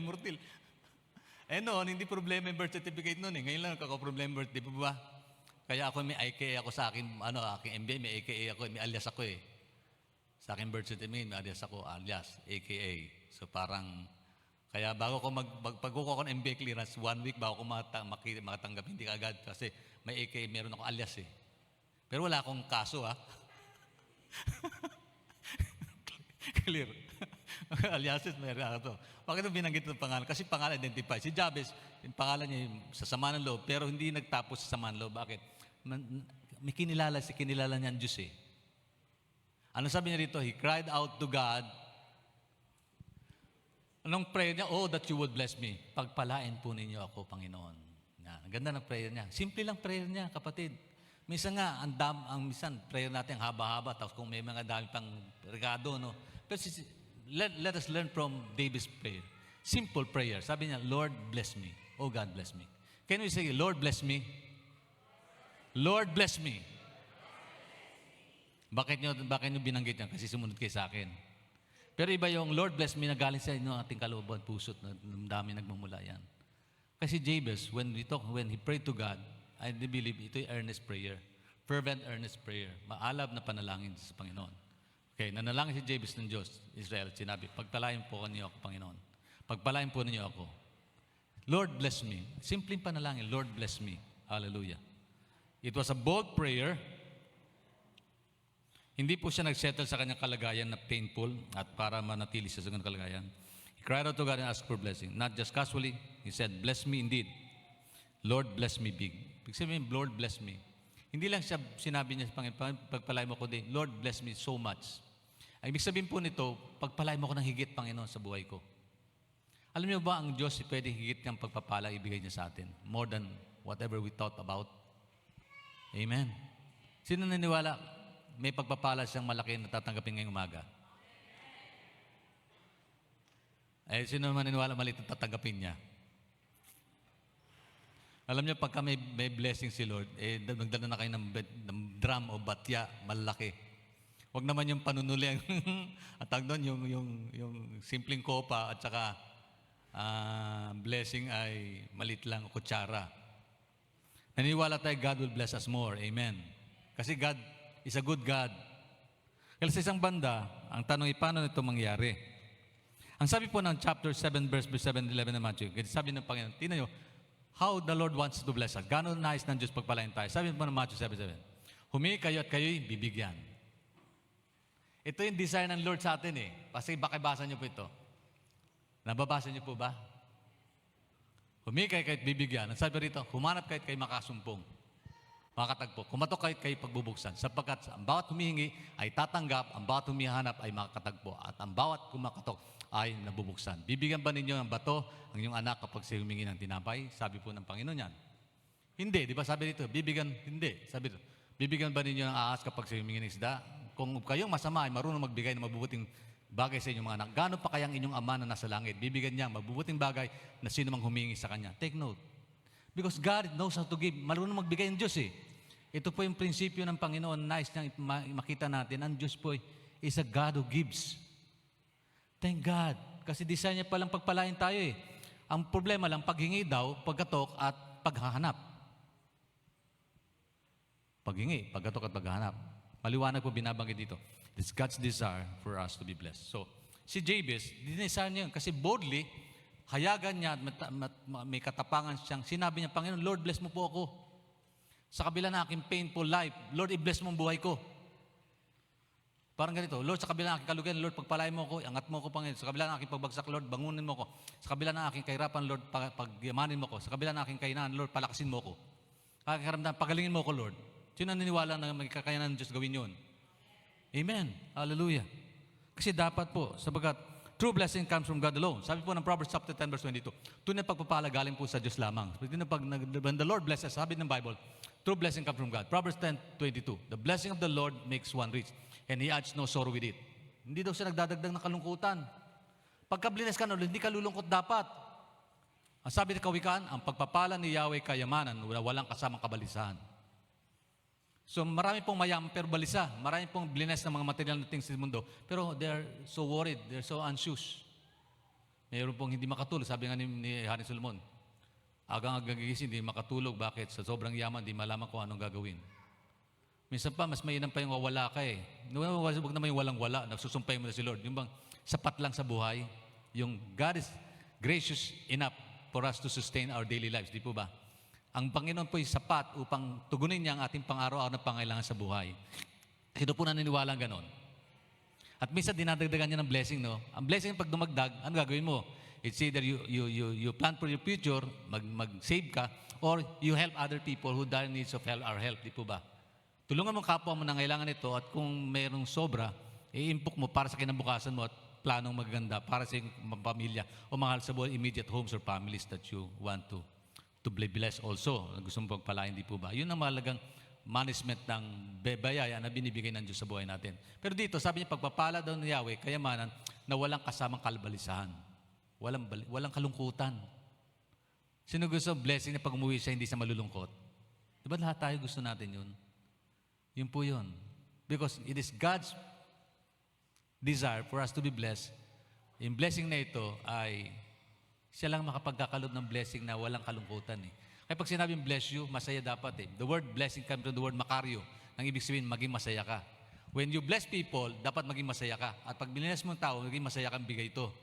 Mortel. Noon, hindi problema yung birth certificate noon eh. Ngayon lang kakaproblema birth, di ba? Kaya ako may AKA ako sa akin, aking MBA, may AKA ako, may alias ako eh. Sa akin birth certificate, may alias ako, alias, AKA. So parang, kaya bago ko pagkukuha ko ng MBA clearance, 1 week bago ko makatanggap, hindi agad kasi may AKA, meron ako alias eh. Pero wala akong kaso ha. Clear. Aliases, meron ako to. Bakit binanggit ng pangalan? Kasi pangalan identify. Si Jabez, yung pangalan niya sa sama ng loob, pero hindi nagtapos sa sama ng loob. Bakit? May kinilala niya ang Diyos eh. Ano sabi niya rito? He cried out to God. Anong prayer niya? Oh, that you would bless me. Pagpalain po ninyo ako, Panginoon. Ang ganda ng prayer niya. Simple lang prayer niya, kapatid. Minsan nga, minsan, prayer natin haba-haba, tapos kung may mga dami pang regado, no? Pero let us learn from David's prayer. Simple prayer. Sabi niya, Lord, bless me. Oh, God, bless me. Can we say, Lord, bless me? Lord, bless me. Bakit nyo binanggit yan? Kasi sumunod kayo sa akin. Pero iba yung Lord, bless me na galing sa inyo ating kalooban, puso't na dami nagmumula yan. Kasi Jabez, when he prayed to God, I believe ito yung earnest prayer. Fervent, earnest prayer. Maalab na panalangin sa Panginoon. Okay, nanalangin si Jabez ng Diyos, Israel, sinabi, pagpalain po ninyo ako, Panginoon. Pagpalain po ninyo ako. Lord, bless me. Simpleng panalangin, Lord, bless me. Hallelujah. It was a bold prayer. Hindi po siya nagsettle sa kanyang kalagayan na painful at para manatili siya sa kanyang kalagayan. He cried out to God and asked for blessing. Not just casually, he said, bless me indeed. Lord, bless me big. Ibig sabihin, Lord, bless me. Hindi lang siya sinabi niya sa Panginoon, pagpalain mo ko din, Lord, bless me so much. Ang ibig sabihin po nito, pagpalain mo ko ng higit, Panginoon, sa buhay ko. Alam niyo ba, ang Diyos pwedeng higit niyang pagpapala ibigay niya sa atin? More than whatever we thought about. Amen. Sino naniniwala may pagpapala siyang malaki na tatanggapin ngayong umaga? Sino naman naniniwala maliit na tatanggapin niya? Alam niyo, pagka may blessing si Lord, nagdala na kayo ng drum o batya, malaki. Huwag naman yung panunuli at doon yung simpleng kopa at saka blessing ay malit lang, kutsara. Naniniwala tayo, God will bless us more. Amen. Kasi God is a good God. Kaya sa isang banda, ang tanong ay, paano ito mangyari? Ang sabi po ng chapter 7, verse 7-11 ng Matthew, sabi ng Panginoon, tingnan nyo, how the Lord wants to bless us. Gano'n nais ng Diyos pagpalain tayo. Sabi po ng Matthew 7:7, humingi kayo at kayo'y bibigyan. Ito yung desire ng Lord sa atin eh. Kasi bakibasa niyo po ito. Nababasa niyo po ba? Humingi kayo kayo't bibigyan. Ang sabi rito, humanap kayo't kayo makasumpong. Makakatagpo. Kumatok kayo't kayo pagbubuksan. Sapagkat ang bawat humihingi ay tatanggap, ang bawat humihanap ay makakatagpo. At ang bawat kumakatok ay nabubuksan. Bibigyan ba ninyo ng bato ang inyong anak kapag siya humingi ng tinapay? Sabi po ng Panginoon yan. Hindi, di ba sabi dito? Hindi. Sabi dito, bibigyan ba ninyo ng ahas kapag siya humingi ng isda? Kung kayong masama ay marunong magbigay ng mabubuting bagay sa inyong mga anak, gaano pa kayang inyong ama na nasa langit? Bibigyan niya mabubuting bagay na sino mang humingi sa kanya. Take note. Because God knows how to give. Marunong magbigay ng Diyos eh. Ito po yung prinsipyo ng Panginoon. Nice niyang makita natin. Ang Diyos po is a God who gives. Thank God. Kasi design niya palang pagpalain tayo eh. Ang problema lang, paghingi daw, pagkatok at paghahanap. Paghingi, pagkatok at paghahanap. Maliwanag po binabanggit dito. It's God's desire for us to be blessed. So, si Jabez, dinesign niya yun. Kasi boldly, hayagan niya at may katapangan siyang, sinabi niya, Panginoon, Lord, bless mo po ako. Sa kabila na aking painful life, Lord, i-bless mo ang buhay ko. Parang ganito, Lord, sa kabila ng aking kalugian, Lord, pagpalain mo ako, angat mo ako, Panginoon. Sa kabila ng aking pagbagsak, Lord, bangunin mo ako. Sa kabila ng aking kahirapan, Lord, pagyamanin mo ako. Sa kabila ng aking kahinaan, Lord, palakasin mo ako. Aking karamdaman, pagalingin mo ako, Lord. Sino naniniwala na may kakayanan ng Diyos gawin yun? Amen. Hallelujah. Kasi dapat po, sabagat true blessing comes from God alone. Sabi po ng Proverbs chapter 10 verse 22, tunay na pagpapala galing po sa Diyos lamang. When the Lord blesses, sabi ng Bible, true blessing comes from God. Proverbs 10:22, the blessing of the Lord makes one rich, and He adds no sorrow with it. Hindi daw siya nagdadagdag ng kalungkutan. Pagka bless ka, hindi ka lulungkot dapat. Ang sabi ng Kawikaan, ang pagpapala ni Yahweh kayamanan, walang kasamang kabalisahan. So marami pong mayaman pero balisa. Marami pong blines ng mga material na things sa mundo. Pero they're so worried, they're so anxious. Mayroon pong hindi makatulog. Sabi nga ni Hari Solomon, agang gagising, hindi makatulog. Bakit? Sa sobrang yaman, hindi malaman kung anong gagawin. Minsan pa, mas mainam pa yung wawala ka eh. Huwag naman yung walang-wala. Nagsusumpay mo na si Lord. Yung bang sapat lang sa buhay. Yung God is gracious enough for us to sustain our daily lives. Di po ba? Ang Panginoon po ay sapat upang tugunin niya ang ating pang-araw-araw na pangailangan sa buhay. Sino po naniniwala ganon? At minsan dinadagdagan niya ng blessing, no? Ang blessing pag dumagdag, ano gagawin mo? It's either you plan for your future, mag-save ka, or you help other people who dire needs of our help. Di po ba? Tulungan mo kapwa mo na kailangan ito at kung mayroong sobra, i-impok mo para sa kinabukasan mo at planong maganda para sa iyong pamilya o mahal sa buhay, immediate homes or families that you want to be blessed also. Gusto mong pagpalain, di po ba? Yun ang mahalagang management ng bayaya na binibigay ng Diyos sa buhay natin. Pero dito, sabi niya, pagpapala daw ni Yahweh, kayamanan na walang kasamang kalbalisahan. Walang kalungkutan. Sino gusto blessing na pag umuwi siya, hindi siya malulungkot? Di ba lahat tayo gusto natin yun? Yun po yun. Because it is God's desire for us to be blessed. Yung blessing na ito ay siya lang makapagkakalob ng blessing na walang kalungkutan eh. Kaya pag sinabing bless you, masaya dapat eh. The word blessing comes from the word makario. Nang ibig sabihin, maging masaya ka. When you bless people, dapat maging masaya ka. At pag biniless mo ng tao, maging masaya kang bigay ito.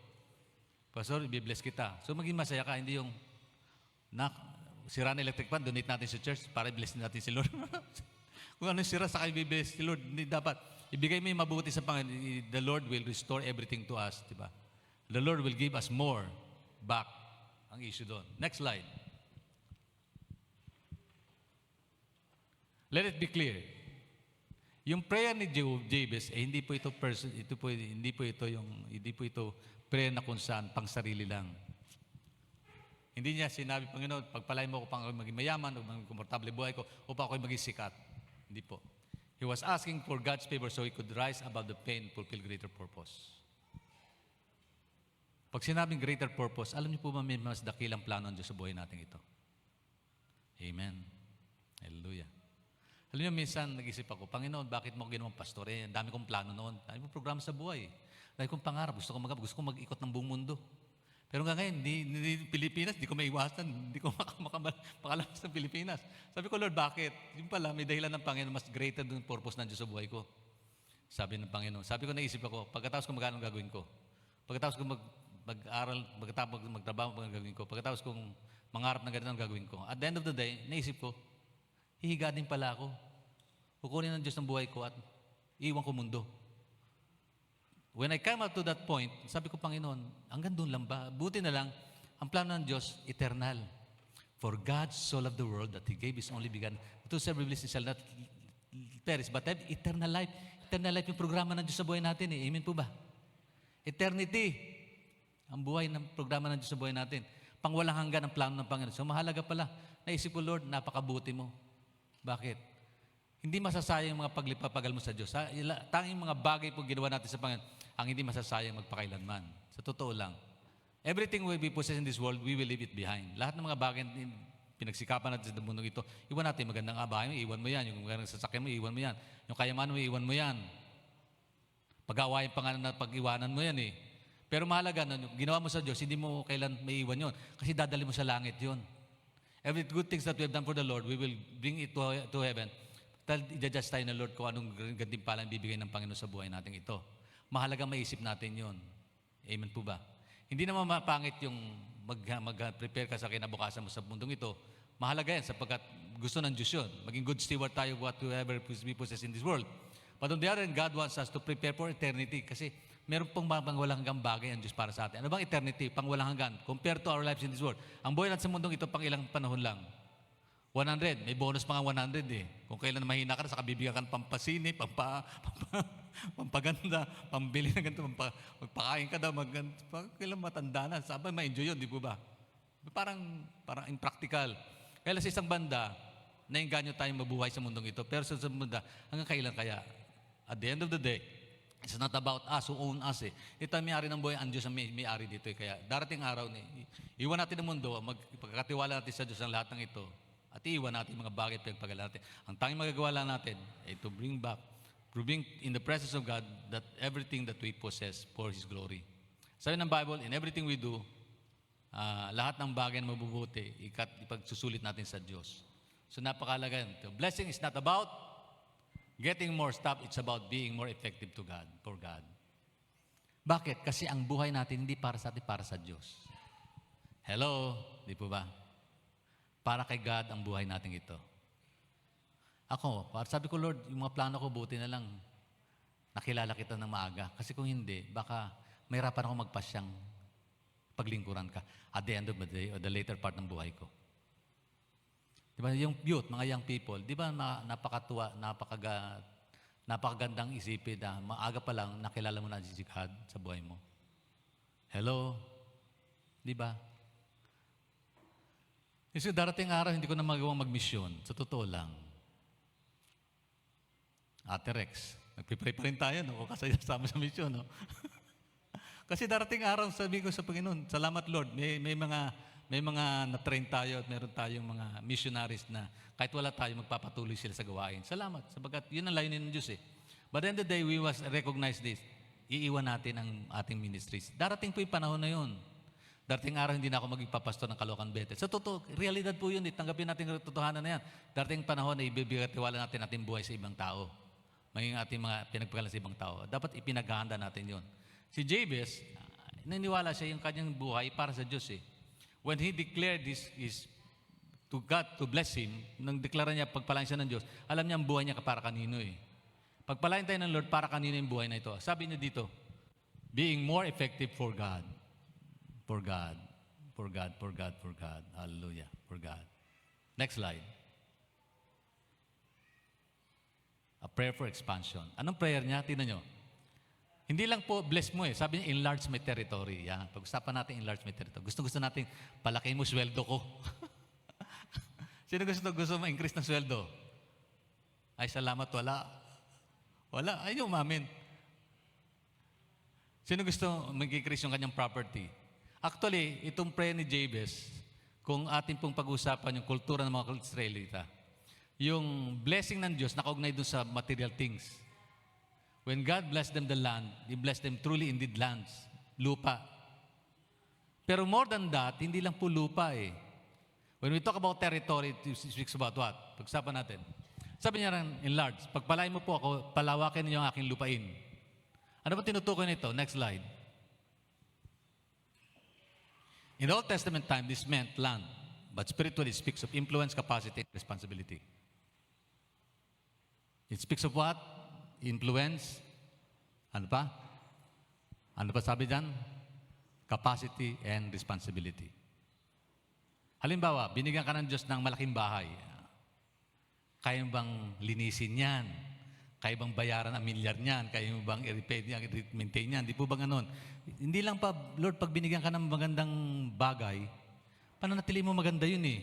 Pastor, i-bless kita. So maging masaya ka, hindi yung sira na electric fan, donate natin sa church para i-bless natin si Lord. Kung ano sira, saka i-bless si Lord. Hindi dapat. Ibigay mo yung mabuti sa Panginoon. The Lord will restore everything to us. Diba? The Lord will give us more back. Ang issue doon. Next slide. Let it be clear. Yung prayer ni Jabez, hindi po ito prayer na kung saan pang sarili lang. Hindi niya sinabi, Panginoon, pagpalain mo ako pang maging mayaman o maging komportable buhay ko o pa ako maging sikat. Hindi po. He was asking for God's favor so he could rise above the pain and fulfill greater purpose. Pag sinabing greater purpose, alam niyo po ba may mas dakilang plano ng Diyos sa buhay natin ito? Amen. Hallelujah. Alam niyo, minsan nag-isip ako, Panginoon, bakit mo ginawang pastor? Ang dami kong plano noon. Dami kong programa sa buhay. Dami kong pangarap. Gusto ko mag-ikot ng buong mundo. Pero nga ngayon, Pilipinas, di ko maiwasan. Hindi ko makalabas ng Pilipinas. Sabi ko, Lord, bakit? Yung pala, may dahilan ng Panginoon, mas greater yung purpose ng Diyos sa buhay ko. Sabi ng Panginoon. Sabi ko, naisip ako, pagkatapos ko magkano gagawin ko? Pagkatapos ko mag-aral, pagkatapos magtrabaho, gagawin ko. Pagkatapos kong mangarap na ganito ang gagawin ko. At the end of the day, naisip ko, hihiga din pala ako. Kukunin ng Diyos ng buhay ko at iwan ko mundo. When I come up to that point, sabi ko, Panginoon, hanggang doon lang ba? Buti na lang, ang plano ng Diyos, eternal. For God so loved the world that He gave His only begotten. Whosoever believes shall not perish, but have eternal life. Eternal life yung programa ng Diyos sa buhay natin eh. Amen po ba? Eternity. Ang buhay ng programa ng Diyos sa buhay natin. Pangwalang hanggan ang plano ng Panginoon. So mahalaga pala. Naisip ko, Lord, napakabuti mo. Bakit? Hindi masasayang mga paglipapagal mo sa Diyos. Tanging mga bagay po ginawa natin sa Panginoon ang hindi masasayang magpakailanman. Sa totoo lang. Everything we possess in this world, we will leave it behind. Lahat ng mga bagay pinagsikapan natin sa mundong ito, iwan natin magandang bahay mo, iwan mo yan. Yung magandang sasakyan mo, iwan mo yan. Yung kayamanan mo, iwan mo yan. Pag-awayan pa nga na pag-iwanan mo yan eh. Pero mahalaga, no, ginawa mo sa Diyos, hindi mo kailan may iwan yun. Kasi dadali mo sa langit yun. Every good things that we have done for the Lord, we will bring it to heaven. I-judge tayo ng Lord kung anong gantimpala ang bibigay ng Panginoon sa buhay natin ito. Mahalaga maisip natin yun. Amen po ba? Hindi naman mapangit yung mag-prepare ka sa kinabukasan mo sa mundong ito. Mahalaga yan sapagkat gusto ng Diyos yun. Maging good steward tayo whatever we possess in this world. But on the other hand, God wants us to prepare for eternity kasi meron pong walang hanggang bagay ang Diyos para sa atin. Ano bang eternity? Pang walang hanggan. Compared to our lives in this world. Ang buhay natin sa mundong ito, pang ilang panahon lang. 100. May bonus pa nga 100 eh. Kung kailan mahina ka na, saka bibigyan ka ng pampasini, pampaganda, pambili na ganito, magpakain ka daw, kailan matanda na. Sabay, ma-enjoy yun, di po ba? Parang impractical. Kaya sa isang banda, nainganyo tayong mabuhay sa mundong ito. Pero sa banda, hanggang kailan kaya? At the end of the day, it's not about us who own us eh. Ito ang may-ari ng buhay, ang Diyos ang may-ari dito eh. Kaya darating araw, iwan natin ang mundo, magpagkatiwala natin sa Diyos ang lahat ng ito. At iiwan natin mga bagay at pinagpagalan natin. Ang tanging magagawa lang natin ay to bring back, proving in the presence of God that everything that we possess for His glory. Sabi ng Bible, in everything we do, lahat ng bagay na mabubuti, ipagsusulit natin sa Diyos. So napakalaga yan. The blessing is not about getting more stuff, it's about being more effective to God, for God. Bakit? Kasi ang buhay natin hindi para sa atin, para sa Diyos. Hello? Di po ba? Para kay God ang buhay natin ito. Ako, sabi ko, Lord, yung mga plano ko, buti na lang nakilala kita ng maaga. Kasi kung hindi, baka mahirapan ako magpasyang paglingkuran ka at the end of the day or the later part ng buhay ko. Di ba, yung youth, mga young people, di ba napakatuwa, napakagandang isipin na maaga pa lang nakilala mo na si God sa buhay mo. Hello? Di ba? Kasi darating araw, hindi ko na magawang magmisyon. Sa totoo lang. Ate Rex, nagpipray pa rin tayo, no? O kasama sa misyon, no? Kasi darating araw, sabi ko sa Panginoon, salamat Lord, may mga na-train tayo at meron tayong mga missionaries na kahit wala tayo, magpapatuloy sila sa gawain. Salamat, sabagat yun ang layunin ng Diyos eh. But at the end of the day, we must recognize this. Iiwan natin ang ating ministries. Darating po yung panahon na yun. Darating araw, hindi na ako magpapastor ng Caloocan Bethel. Sa totoo, realidad po yun. Tanggapin natin ang totohanan na yan. Darating panahon na ibibigatiwala natin ating buhay sa ibang tao. Maging ating mga pinagpagalan sa ibang tao. Dapat ipinaghahanda natin yun. Si Jabez, naniniwala siya yung kanyang buhay para sa Diyos eh. When he declared this to God to bless him, nang deklara niya pagpalain siya ng Diyos, alam niya ang buhay niya para kanino eh. Pagpalain tayo ng Lord para kanino yung buhay na ito. Sabi niya dito, being more effective for God. For God, for God, for God, for God. Hallelujah, for God. Next slide. A prayer for expansion. Anong prayer niya? Tingnan nyo. Hindi lang po bless mo eh. Sabi niya, enlarge my territory. Yan. Pag-usapan natin, enlarge my territory. Gusto natin, palakihin mo sweldo ko. Sino gusto ma-increase ng sweldo? Ay, salamat, wala. Wala, ayaw umamin. Sino gusto mag-increase yung kanyang property? Actually, itong prayer ni Jabez, kung ating pong pag-usapan yung kultura ng mga Israelita, yung blessing ng Diyos nakaugnay dun sa material things. When God blessed them the land, He blessed them truly indeed lands, lupa. Pero more than that, hindi lang po lupa eh. When we talk about territory, it speaks about what? Pag-usapan natin. Sabi niya rin, enlarge. Pagpalain mo po ako, palawakin niyo ang aking lupain. Ano ba tinutukoy nito? Next slide. In the Old Testament time, this meant land. But spiritually, it speaks of influence, capacity, and responsibility. It speaks of what? Influence. Ano pa? Ano pa sabi dyan? Capacity and responsibility. Halimbawa, binigyan ka ng Diyos ng malaking bahay. Kaya mo bang linisin yan? Kaya bang bayaran ang milyar niyan? Kaya mo bang i-repair niyan, i-maintain niyan? Di po ba ganon? Hindi lang pa, Lord, pag binigyan ka ng magandang bagay, pananatili mo maganda yun eh.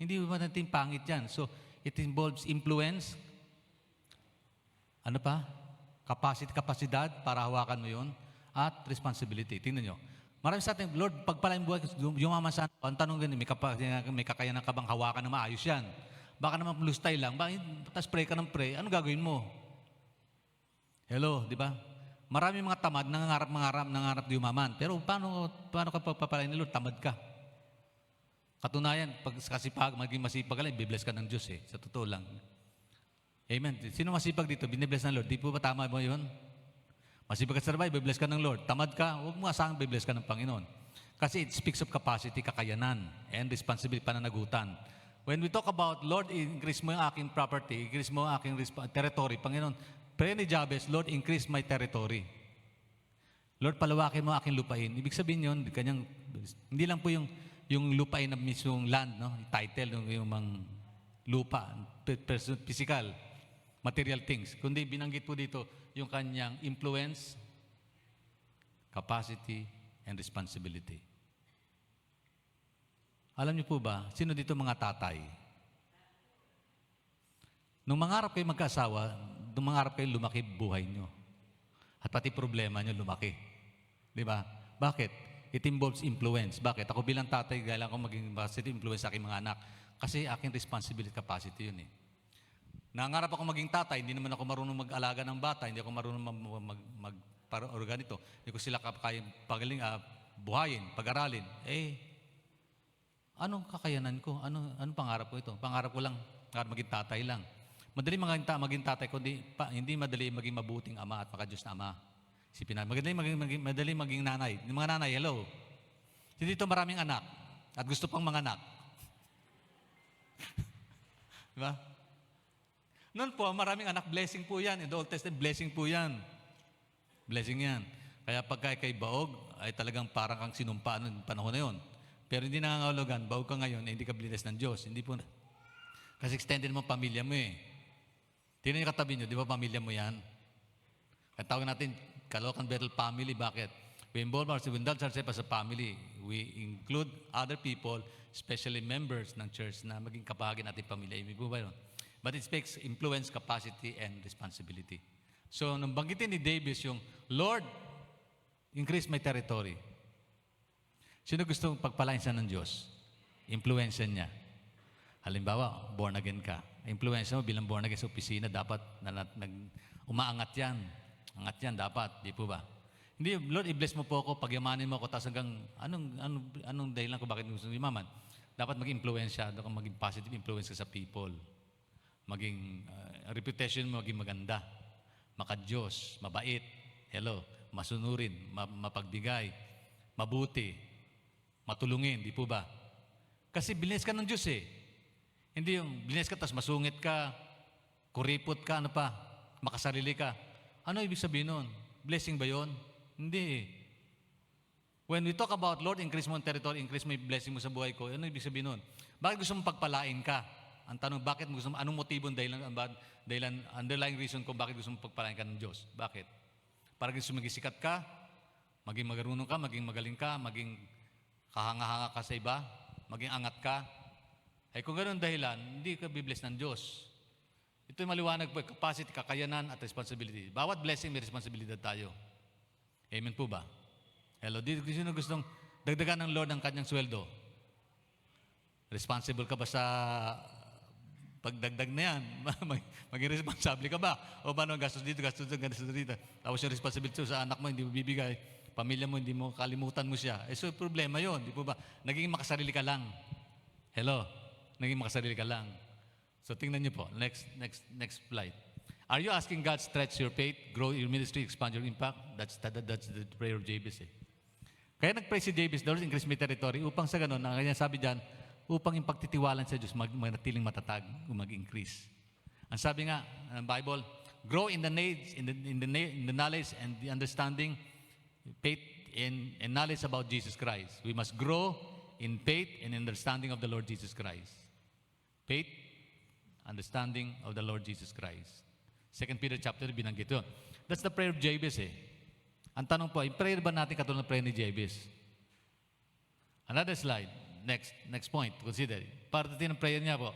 Hindi mo natin pangit yan. So, it involves influence. Ano pa? Kapasidad para hawakan mo yun. At responsibility. Tingnan nyo. Marami sa atin, Lord, pagpalain buhay ko, yumaman sana. Ang tanong ganun, may kakayanan ka bang hawakan na maayos yan? Baka naman lustay lang. Bakit? Tapos pray ka ng pray. Ano gagawin mo? Hello, di ba? Marami mga tamad, nangangarap di umaman. Pero paano ka pagpapalain ni Lord? Tamad ka. Katunayan, pag kasipag, maging masipag ka lang, bibless ka ng Diyos eh. Sa totoo lang. Amen. Sino masipag dito? Binibless ng Lord. Di po ba tama mo yun? Masipag ka sa trabaho, bibless ka ng Lord. Tamad ka, huwag mo asang bibless ka ng Panginoon. Kasi it speaks of capacity, kakayanan, and responsibility, pananagutan. When we talk about, Lord, increase mo yung aking property, increase mo yung aking territory, Panginoon, pray ni Jabez, Lord, increase my territory. Lord, palawakin mo aking lupain. Ibig sabihin yun, hindi lang po yung lupain na mismong land, no? Title, yung mga lupa, physical, material things. Kundi binanggit po dito yung kanyang influence, capacity, and responsibility. Alam niyo po ba, sino dito mga tatay? Nung mangarap kayo magkaasawa, nung mangarap kayo lumaki buhay niyo. At pati problema niyo lumaki. Di ba? Bakit? It involves influence. Bakit? Ako bilang tatay, kailangan ko maging positive influence sa aking mga anak. Kasi aking responsibility, capacity yun eh. Nangarap ako maging tatay, hindi naman ako marunong mag-alaga ng bata, hindi ako marunong mag-organito, hindi ko sila kayang buhayin, pag-aralin. Anong kakayanan ko? Anong pangarap ko ito? Pangarap ko lang, maging tatay lang. Madali maging tatay ko, hindi madali maging mabuting ama at maka-Diyos na ama. Madali maging nanay. Yung mga nanay, hello. Dito maraming anak at gusto pang mga anak. Diba? Noon po, maraming anak, blessing po yan. In the Old Testament, blessing po yan. Blessing yan. Kaya pagka kay baog, ay talagang parang kang sinumpa noong panahon na yun. Pero hindi nangangahulugan, baog ka ngayon, hindi ka blessed ng Diyos. Hindi po. Kasi extended mo pamilya mo eh. Tingnan yung katabi nyo, di ba pamilya mo yan? At tawag natin, Caloocan Bethel family. Bakit? We involve ourselves as a family. We include other people, especially members ng church na maging kabahagi natin pamilya. Ibig po ba yun? But it speaks influence, capacity, and responsibility. So, nung banggitin ni Davis yung, Lord, increase my territory. Sino gusto pagpalain siya ng Diyos? Influensya niya. Halimbawa, born again ka. Influensya mo bilang born again sa opisina, dapat umaangat yan. Angat yan, dapat. Di po ba? Hindi, Lord, i-bless mo po ako, pagyamanin mo ako, tapos hanggang, anong dahilan ko bakit gusto yumaman? Dapat maging influensya, maging positive influence ka sa people. Maging reputation mo maging maganda, maka-Diyos, mabait, masunurin, mapagbigay, mabuti, matulungin, di po ba? Kasi bless ka ng Diyos eh. Hindi yung bless ka tapos masungit ka, kuripot ka, makasarili ka. Ano ibig sabihin nun? Blessing ba yun? Hindi eh. When we talk about, Lord, increase mo ang territory, increase mo yung blessing mo sa buhay ko, ano ibig sabihin nun? Bakit gusto mong pagpalain ka? Ang tanong, bakit gusto mo, anong motibo, dahilan, underlying reason kung bakit gusto mo pagpalain ka ng Diyos? Bakit? Para gusto maging sikat ka, maging magarunong ka, maging magaling ka, maging kahanga-hanga ka sa iba, maging angat ka. Kung ganoon dahilan, hindi ka bibless ng Diyos. Ito yung maliwanag po, capacity, kakayanan at responsibility. Bawat blessing may responsibilidad tayo. Amen po ba? Hello, sino gustong dagdagan ng Lord ang kanyang sweldo? Responsible ka ba sa pagdagdag na yan? Maging responsable ka ba? O paano gastos dito, gastos dito. Tapos yung responsibility sa anak mo, hindi mo bibigay. Pamilya mo, hindi mo kalimutan mo siya. So, problema yon, di po ba? Naging makasarili ka lang. Hello? Naging makasarili ka lang. So, tingnan niyo po. Next slide. Are you asking God stretch your faith, grow your ministry, expand your impact? That's the prayer of Jabez eh. Kaya nag-pray si Jabez, Lord, increase my territory, upang sa ganun, ang kanya sabi dyan, upang yung pagtitiwalan sa Diyos, manatiling matatag, mag-increase. Ang sabi nga ng Bible, grow in the knowledge and the understanding, faith and knowledge about Jesus Christ. We must grow in faith and understanding of the Lord Jesus Christ. Faith, understanding of the Lord Jesus Christ. 2 Peter chapter, binanggit yun. That's the prayer of Jabez eh. Ang tanong po, yung prayer ba natin katulad ng prayer ni Jabez? Another slide. Next point, consider. Parte ng prayer niya po.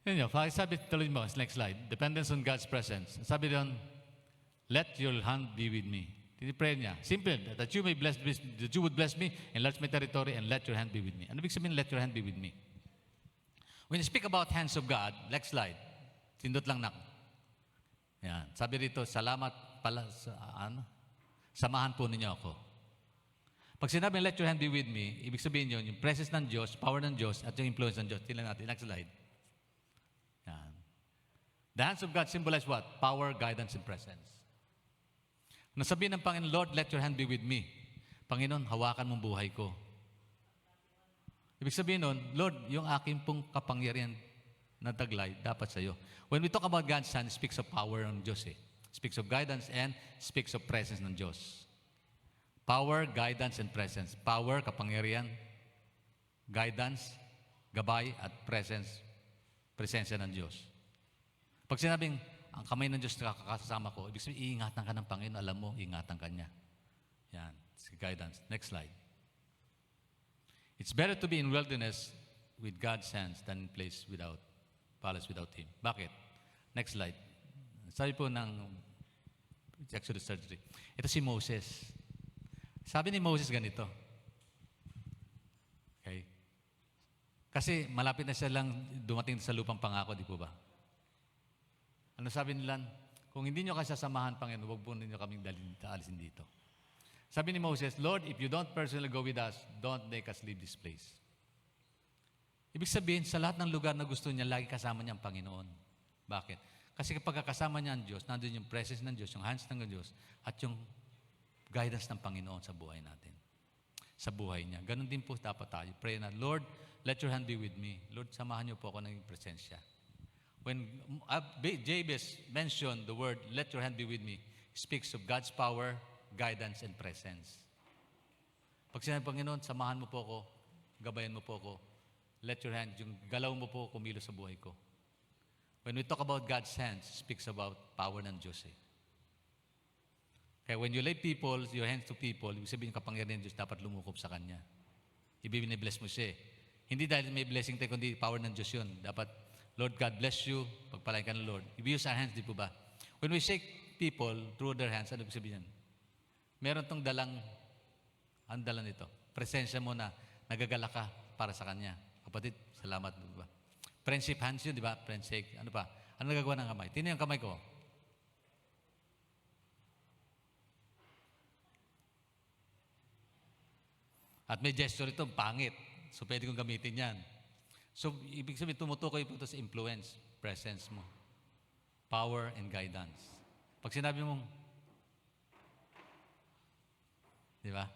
Yun yun, sabi tuloy mo, next slide. Dependence on God's presence. Sabi doon, let your hand be with me. Tinipray niya. Simple. That you may bless, that you would bless me, enlarge my territory, and let your hand be with me. Ano ibig sabihin, let your hand be with me? When you speak about hands of God, next slide. Sindot lang nak. Yan. Sabi rito, salamat pala sa samahan po ninyo ako. Pag sinabi, let your hand be with me, ibig sabihin yun, yung presence ng Diyos, power ng Diyos, at yung influence ng Diyos. Tingnan natin. Next slide. Yan. The hands of God symbolize what? Power, guidance, and presence. Nasabihin ng Panginoon, Lord, let your hand be with me. Panginoon, hawakan mong buhay ko. Ibig sabihin nun, Lord, yung aking pong kapangyarihan na taglay, dapat sa'yo. When we talk about God's hand, it speaks of power ng Diyos eh. It speaks of guidance and speaks of presence ng Diyos. Power, guidance, and presence. Power, kapangyarihan, guidance, gabay, at presensya ng Diyos. Pag sinabing, ang kamay ng Diyos na kakasama ko, ibig sabihin, iingatan ka ng Panginoon, alam mo, iingatan ka niya. Yan, si guidance. Next slide. It's better to be in wilderness with God's hands than in palace without Him. Bakit? Next slide. Sabi po ng Exodus 33. Ito si Moses. Sabi ni Moses ganito. Okay? Kasi malapit na siya lang dumating sa lupang pangako, di po ba? Ano sabi nila? Kung hindi nyo kasi sasamahan, Panginoon, huwag po ninyo kaming alisin dito. Sabi ni Moses, Lord, if you don't personally go with us, don't make us leave this place. Ibig sabihin, sa lahat ng lugar na gusto niya, lagi kasama niya ang Panginoon. Bakit? Kasi kapag kasama niya ang Diyos, nandun yung presence ng Diyos, yung hands ng Diyos, at yung guidance ng Panginoon sa buhay natin. Sa buhay niya. Ganon din po dapat tayo. Pray na, Lord, let your hand be with me. Lord, samahan niyo po ako ng presensya. When Jabez mentioned the word, let your hand be with me, speaks of God's power, guidance, and presence. Pag sinabi, Panginoon, samahan mo po ako, gabayan mo po ako, let your hand, yung galaw mo po kumilos sa buhay ko. When we talk about God's hands, speaks about power ng Diyos eh. Kaya when you lay your hands to people, ibig sabihin yung kapangyarihan ng Diyos dapat lumukop sa Kanya. Ibibine-bless mo siya eh. Hindi dahil may blessing tayo, kundi power ng Diyos yun. Dapat, Lord God bless you, pagpalain ka ng Lord. We use our hands, di po ba? When we shake people through their hands, ano ibig sabihin yan? Meron tong ang dala nito. Presensya mo na nagagala ka para sa Kanya. Kapatid, salamat, di ba? Friendship hands yun, di ba? Friendship, ano pa? Ano nagagawa ng kamay? Tingnan yung kamay ko. At may gesture ito, pangit. So, pwede kong gamitin yan. So, ibig sabihin, tumutukoy po ito sa influence, presence mo. Power and guidance. Pag sinabi mong, di ba?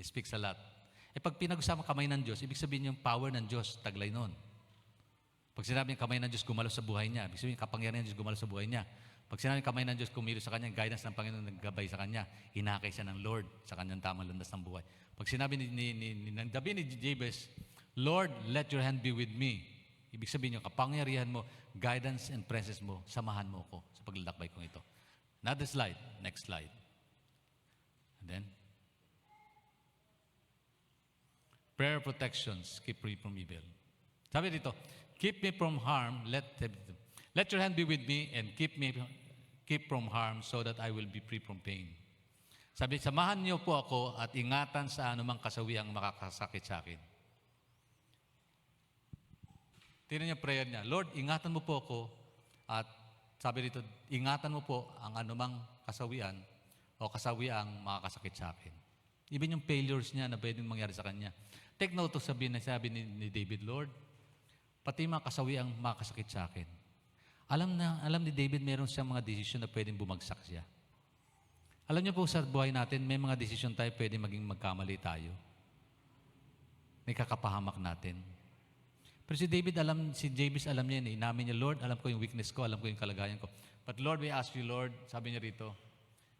It speaks a lot. Pag pinag-usama kamay ng Diyos, ibig sabihin yung power ng Diyos, taglay nun. Pag sinabi yung kamay ng Diyos gumalaw sa buhay niya, ibig sabihin kapangyarihan ng Diyos gumalaw sa buhay niya. Pag sinabi yung kamay ng Diyos kumilos sa Kanya, guidance ng Panginoon naggabay sa Kanya, hinakay siya ng Lord sa Kanyang tamang landas ng buhay. Pag sinabi ni Jabez, Lord, let your hand be with me. Ibig sabihin yung kapangyarihan mo, guidance and presence mo, samahan mo ako sa paglalakbay kong ito. Another slide. Next slide. And then, prayer protections, keep me from evil. Sabi dito, keep me from harm, let your hand be with me and keep from harm so that I will be free from pain. Sabi, samahan niyo po ako at ingatan sa anumang kasawiang makakasakit sa akin. Tingnan niyo prayer niya, Lord, ingatan mo po ako at sabi dito, ingatan mo po ang anumang kasawian o kasawiang makakasakit sa akin. Even yung failures niya na pwedeng mangyari sa kanya. Take note of sabi ni David, Lord, pati mga kasawiang makakasakit sa akin. Alam ni David, meron siyang mga desisyon na pwedeng bumagsak siya. Alam niyo po sa buhay natin, may mga desisyon tayo pwedeng maging magkamali tayo. May kakapahamak natin. Pero si Jabez alam niya yun. Inamin niya, Lord, alam ko yung weakness ko, alam ko yung kalagayan ko. But Lord, we ask you, Lord, sabi niya rito,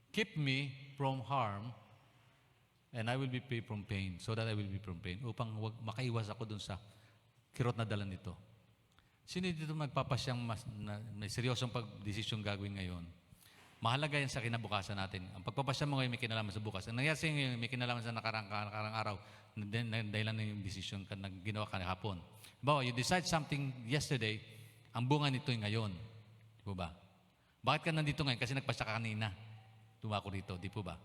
keep me from harm and I will be free from pain, so that I will be from pain. Upang makaiwas ako dun sa kirot na dala nito. Sino dito magpapasyang may seryosong pagdesisyong gagawin ngayon? Mahalaga yan sa kinabukasan natin. Ang pagpapasya mo ngayon may kinalaman sa bukas. Ang nangyari ngayon may kinalaman sa nakarang araw dahil lang yung desisyon na ginawa ka hapon. Bawa, you decide something yesterday, ang bunga nito yung ngayon. Di po ba? Bakit ka nandito ngayon? Kasi nagpasya ka kanina. Tumako rito. Di po ba?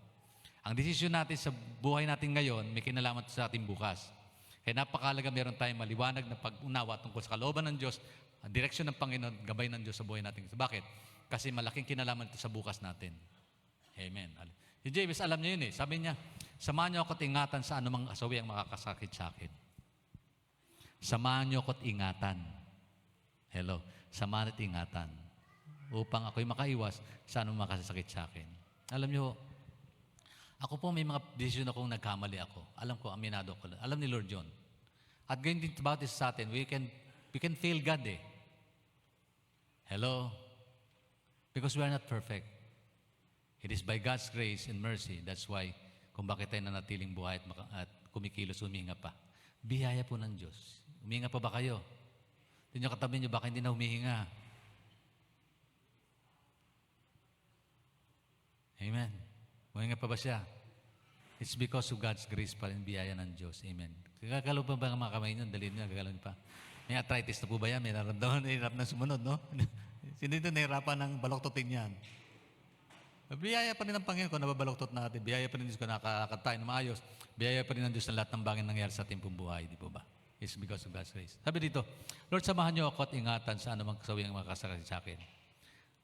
Ang desisyon natin sa buhay natin ngayon, may kinalaman sa ating bukas. Kaya napakalaga meron tayong maliwanag na pag-unawa tungkol sa kalooban ng Diyos, ang direksyon ng Panginoon, gabay ng Diyos sa buhay natin. Bakit? Kasi malaking kinalaman ito sa bukas natin. Amen. Si Jabez, alam niya yun eh. Sabi niya, samahan niyo ako at ingatan sa anumang asawi ang makakasakit sa akin. Samahan niyo ako at ingatan. Hello. Samahan at ingatan. Upang ako'y makaiwas sa anumang makasakit sa akin. Alam niyo, ako po may mga desisyon akong nagkamali ako. Alam ko, aminado ko. Alam ni Lord John. At ganyan din about this sa atin, we can fail God eh. Hello? Because we are not perfect. It is by God's grace and mercy. That's why, kung bakit tayo nanatiling buhay at kumikilos, huminga pa. Biyaya po ng Diyos. Huminga pa ba kayo? Tingnan nyo katabi nyo, baka hindi na humihinga. Amen. Huminga pa ba siya? It's because of God's grace pa rin, biyaya ng Diyos. Amen. Kagalaw pa ba ang mga kamay nyo? Dalhin nyo, gagalaw pa. May arthritis na po ba yan? May naramdaman, hirap na sumunod, no? Sino dito nahirapan ng baloktotin yan? Biyaya pa rin ng Panginoon kung nababaloktot natin. Biyaya pa rin ng Diyos kung nakakakad tayo na maayos. Biyaya pa rin ng Diyos na lahat ng bagay nangyari sa ating buhay. Di po ba? It's because of God's grace. Sabi dito, Lord, samahan niyo ako at ingatan sa anumang kasawi ang makakasakit sa akin.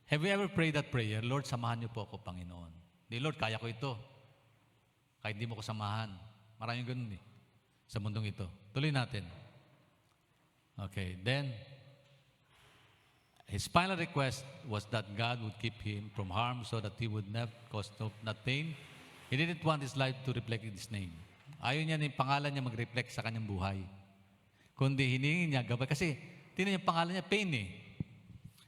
Have you ever prayed that prayer? Lord, samahan niyo po ako, Panginoon. Di, Lord, kaya ko ito. Kahit di mo ko samahan. Maraming ganun eh. Sa mundong ito. Tuloy natin. Okay, then, his final request was that God would keep him from harm so that he would not cause not pain. He didn't want his life to reflect his name. Ayaw niya na yung pangalan niya mag-reflect sa kanyang buhay. Kundi hiningi niya gabay. Kasi, tinan yung pangalan niya, pain eh.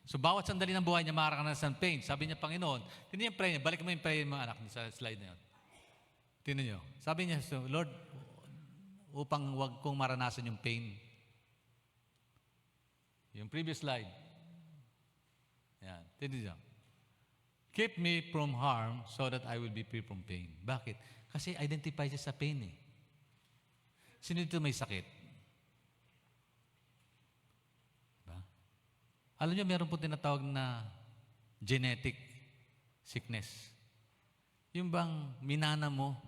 So, bawat sandali ng buhay niya, makakaranas ng pain. Sabi niya, Panginoon, tinan yung prayer niya. Balik mo yung prayer mga anak sa slide na yun. Tinan niyo. Sabi niya, so, Lord, upang wag kong maranasan yung pain. Yung previous slide. Yan. Tinan niyo. Keep me from harm so that I will be free from pain. Bakit? Kasi identify siya sa pain eh. Sino dito may sakit? Alam niyo, meron po tinatawag na genetic sickness. Yung bang minana mo,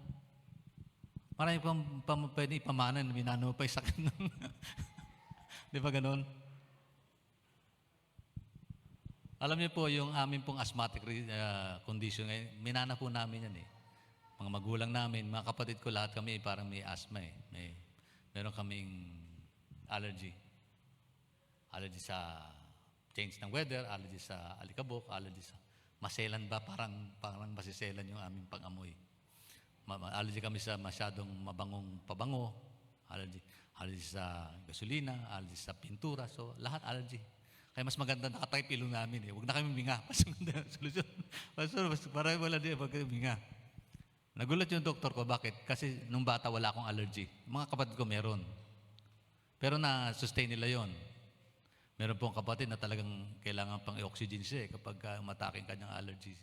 marami pang pwede ipamana na minana mo pa yung sakit ng... Di ba ganun? Alam niyo po, yung amin pong asthmatic condition, minana po namin yan eh. Mga magulang namin, mga kapatid ko, lahat kami parang may asthma eh. Meron kaming allergy. Allergy sa change ng weather, allergy sa alikabok, allergy sa maselan ba, parang masiselan yung aming pang-amoy. Allergy kami sa masyadong mabangong pabango, allergy sa gasolina, allergy sa pintura, so lahat allergy. Kaya mas maganda nakatype ilong namin eh. Huwag na kami huminga. Mas maganda solusyon. Para wala din, huwag kami huminga. Nagulat yung doktor ko, bakit? Kasi nung bata wala akong allergy. Mga kapatid ko meron. Pero na-sustain nila yon. Meron pong kapatid na talagang kailangan pang i-oxygen siya kapag umataking kanyang allergies.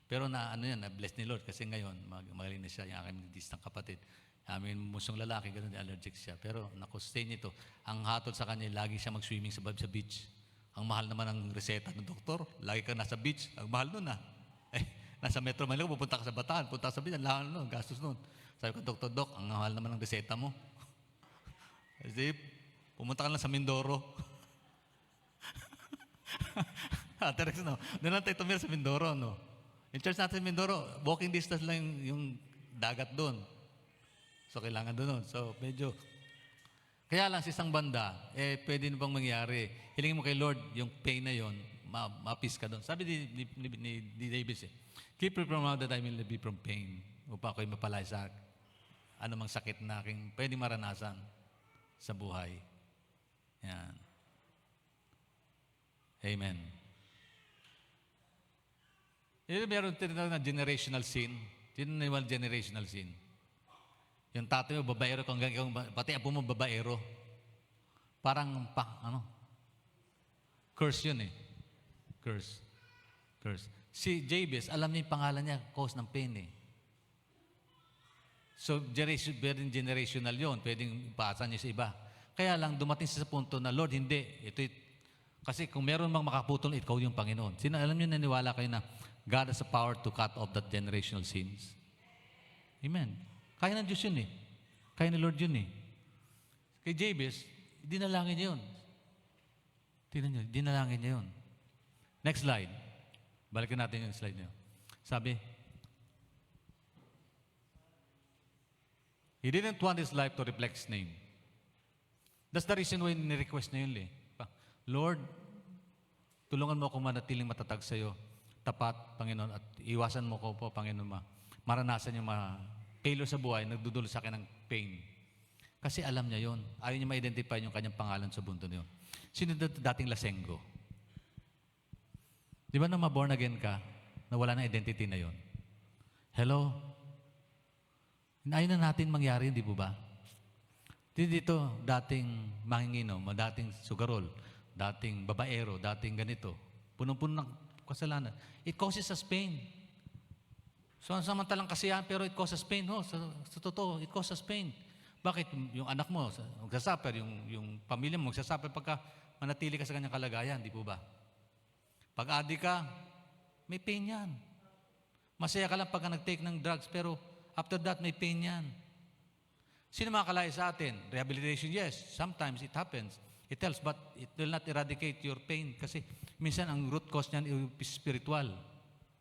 Pero na-bless ni Lord kasi ngayon, magaling na siya, yung aking distang kapatid. Amin musong lalaki, ganun din, allergic siya. Pero nakustain nito, ang hatol sa kanya, lagi siya mag-swimming sa beach. Ang mahal naman ang reseta ng doktor, lagi ka nasa beach, ang mahal nun ah. Nasa Metro Manila, pupunta ka sa Bataan, punta ka sa beach, ang lahal nun, gastos nun. Sabi ko, Dr. Doc, ang mahal naman ng reseta mo. Kasi, pumunta ka lang sa Mindoro. Terex, no? Doon lang tayo tumira sa Mindoro, no? Yung church natin sa Mindoro, walking distance lang yung dagat doon. So, kailangan doon. So, medyo... Kaya lang sa isang banda, pwede na bang mangyari? Hilingin mo kay Lord, yung pain na yon, mapis ka doon. Sabi ni Davis, keep me from now that I will be from pain. Upang ako'y mapalay sa anumang sakit na aking pwede maranasan sa buhay. Yan. Amen. Meron tinatawag na generational sin. Sino na yung generational sin? Yung tatay mo, babaero, pati apo mo, babaero. Parang, curse yun eh. Curse. Si Jabez, alam niya yung pangalan niya, cause ng pain eh. So, very generational yun. Pwedeng paasan niya sa iba. Kaya lang, dumating siya sa punto na, Lord, hindi. Kasi kung meron mang makaputol, ikaw yung Panginoon. Alam niyo, naniwala kayo na God has the power to cut off that generational sins. Amen. Kaya ng Diyos yun eh. Kaya ni Lord yun eh. Kay Jabez, dinalangin niya yun. Tingnan niyo, dinalangin niya yun. Next slide. Balikan natin yung slide niyo. Sabi, he didn't want his life to reflect his name. That's the reason why ni-request niya yun eh. Lord, tulungan mo ako manatiling matatag sa iyo. Tapat, Panginoon, at iwasan mo ko po, Panginoon, maranasan yung failure sa buhay, nagdudulot sa akin ng pain. Kasi alam niya yon. Ayaw niya ma-identify yung kanyang pangalan sa mundo niyon. Sino dating lasenggo? Di ba nang ma-born again ka, na wala na identity na yon? Hello? Ayaw na natin mangyari, di po ba? Dito, dating manginginom, dating sugarol, dating babaero, dating ganito, punong-puno ng kasalanan. It causes us pain. So, samantalang kasiyahan, pero it causes pain. Sa totoo, it causes pain. Bakit? Yung anak mo, magsasuffer, yung pamilya mo, magsasuffer pagka manatili ka sa kanyang kalagayan, di po ba? Pag adik ka, may pain yan. Masaya ka lang pagka nag-take ng drugs, pero after that, may pain yan. Sino makakalaya sa atin? Rehabilitation, yes. Sometimes it happens. It helps, but it will not eradicate your pain. Kasi minsan ang root cause niyan is spiritual.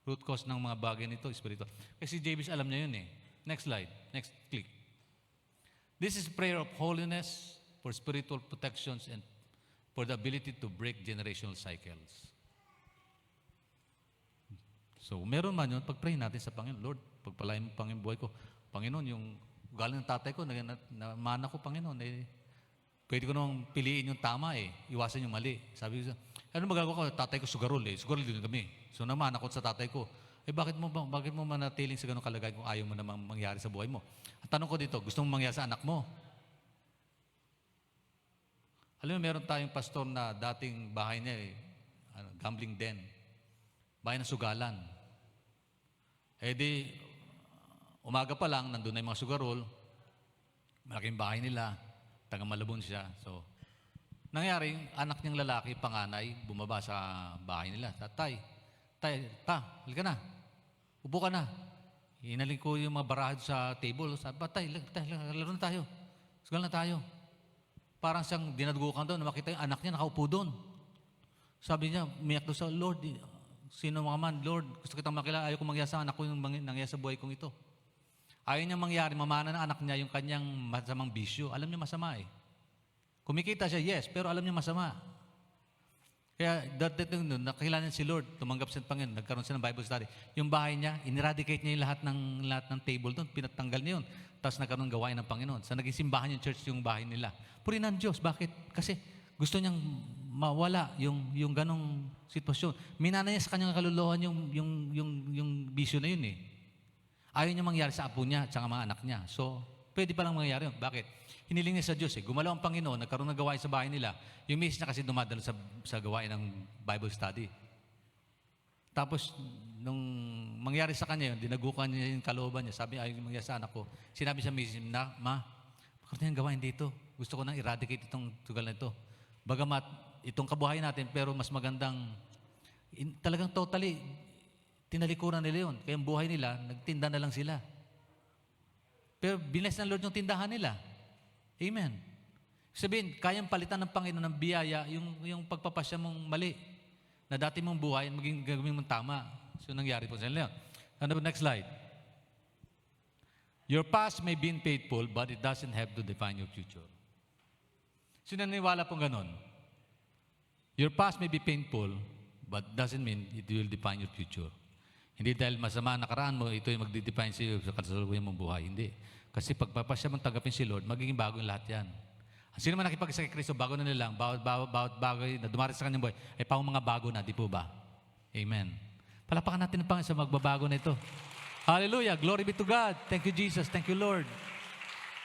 Root cause ng mga bagay nito is spiritual. Kasi Jabez alam niya yun eh. Next slide. Next click. This is prayer of holiness for spiritual protections and for the ability to break generational cycles. So, meron man yun, pag-pray natin sa Panginoon, Lord, pagpalain mo Panginoon buhay ko. Panginoon, yung galing ng tatay ko, namana ko, Panginoon, pwede ko namang piliin yung tama iwasan yung mali. Sabi ko, ano magagawa ko? Tatay ko sugarol sugarol din kami. So, namana ko sa tatay ko. Bakit mo manatiling sa ganong kalagayan kung ayaw mo namang mangyari sa buhay mo? Ang tanong ko dito, gusto mong mangyari sa anak mo? Alam mo, meron tayong pastor na dating bahay niya gambling den. Bahay ng sugalan. Umaga pa lang, nandun na yung mga sugarol. Malaking bahay nila. Taga Malabon siya. So, nangyari, anak niyang lalaki, panganay, bumaba sa bahay nila. Tay, halika na. Upo ka na. Hinaling ko yung mga barahan sa table. Sabi, tay, laro na tayo. Sugal na tayo. Parang siyang dinadugukan doon. Makita yung anak niya, nakaupo doon. Sabi niya, umiyak doon sa Lord, sino mga man, Lord, gusto kitang makilala, ayaw ko mangyari sa anak ko yung nangyari sa buhay kong ito. Ayaw niya mangyari, mamana ng anak niya yung kanyang masamang bisyo. Alam niya masama Kumikita siya, yes, pero alam niya masama. Kaya, nakakilala niya si Lord, tumanggap siya ng Panginoon, nagkaroon siya ng Bible study. Yung bahay niya, ineradicate niya yung lahat ng table doon, pinatanggal niya yun. Tapos nagkaroon ng gawain ng Panginoon. Sa naging simbahan yung church yung bahay nila. Purihin ng Diyos. Bakit? Kasi gusto niyang mawala yung ganong sitwasyon. Minana niya sa kanyang kaluluhan yung bisyo na yun Ayaw niya mangyari sa apo niya at sa mga anak niya. So, pwede palang mangyari yun. Bakit? Hiniling niya sa Diyos Gumalaw ang Panginoon, nagkaroon ng gawain sa bahay nila. Yung misis niya kasi dumadalo sa gawain ng Bible study. Tapos, nung mangyari sa kanya yun, dinagukan niya yung kalooban niya. Sabi, ayaw mangyari sa anak ko. Sinabi sa misis niya, bakit yung gawain dito? Gusto ko nang eradicate itong tugal na ito. Bagamat, itong kabuhayan natin, pero mas magandang, talagang totally, tinalikuran nila yun. Kaya yung buhay nila, nagtinda na lang sila. Pero biness ng Lord yung tindahan nila. Amen. Sabihin, kayang palitan ng Panginoon ng biyaya yung pagpapasya mong mali na dati mong buhay, maging gagawin mong tama. So, nangyari po sa nila. Next slide. Your past may be faithful, but it doesn't have to define your future. Sinaniwala pong ganon. Your past may be painful, but doesn't mean it will define your future. Hindi dahil masama ang nakaraan mo, ito yung magdi-define sa iyo sa kasalukuyan mong buhay. Hindi. Kasi pagpapasya mong tanggapin si Lord, magiging bago yung lahat yan. Sino man nakipag-isa kay Kristo, bago na nilang, bawat bagay na dumarating sa kanyang buhay, ay pang mga bago na, di po ba? Amen. Palapakan natin ang Panginoon sa magbabago na ito. Hallelujah! Glory be to God! Thank you, Jesus. Thank you, Lord.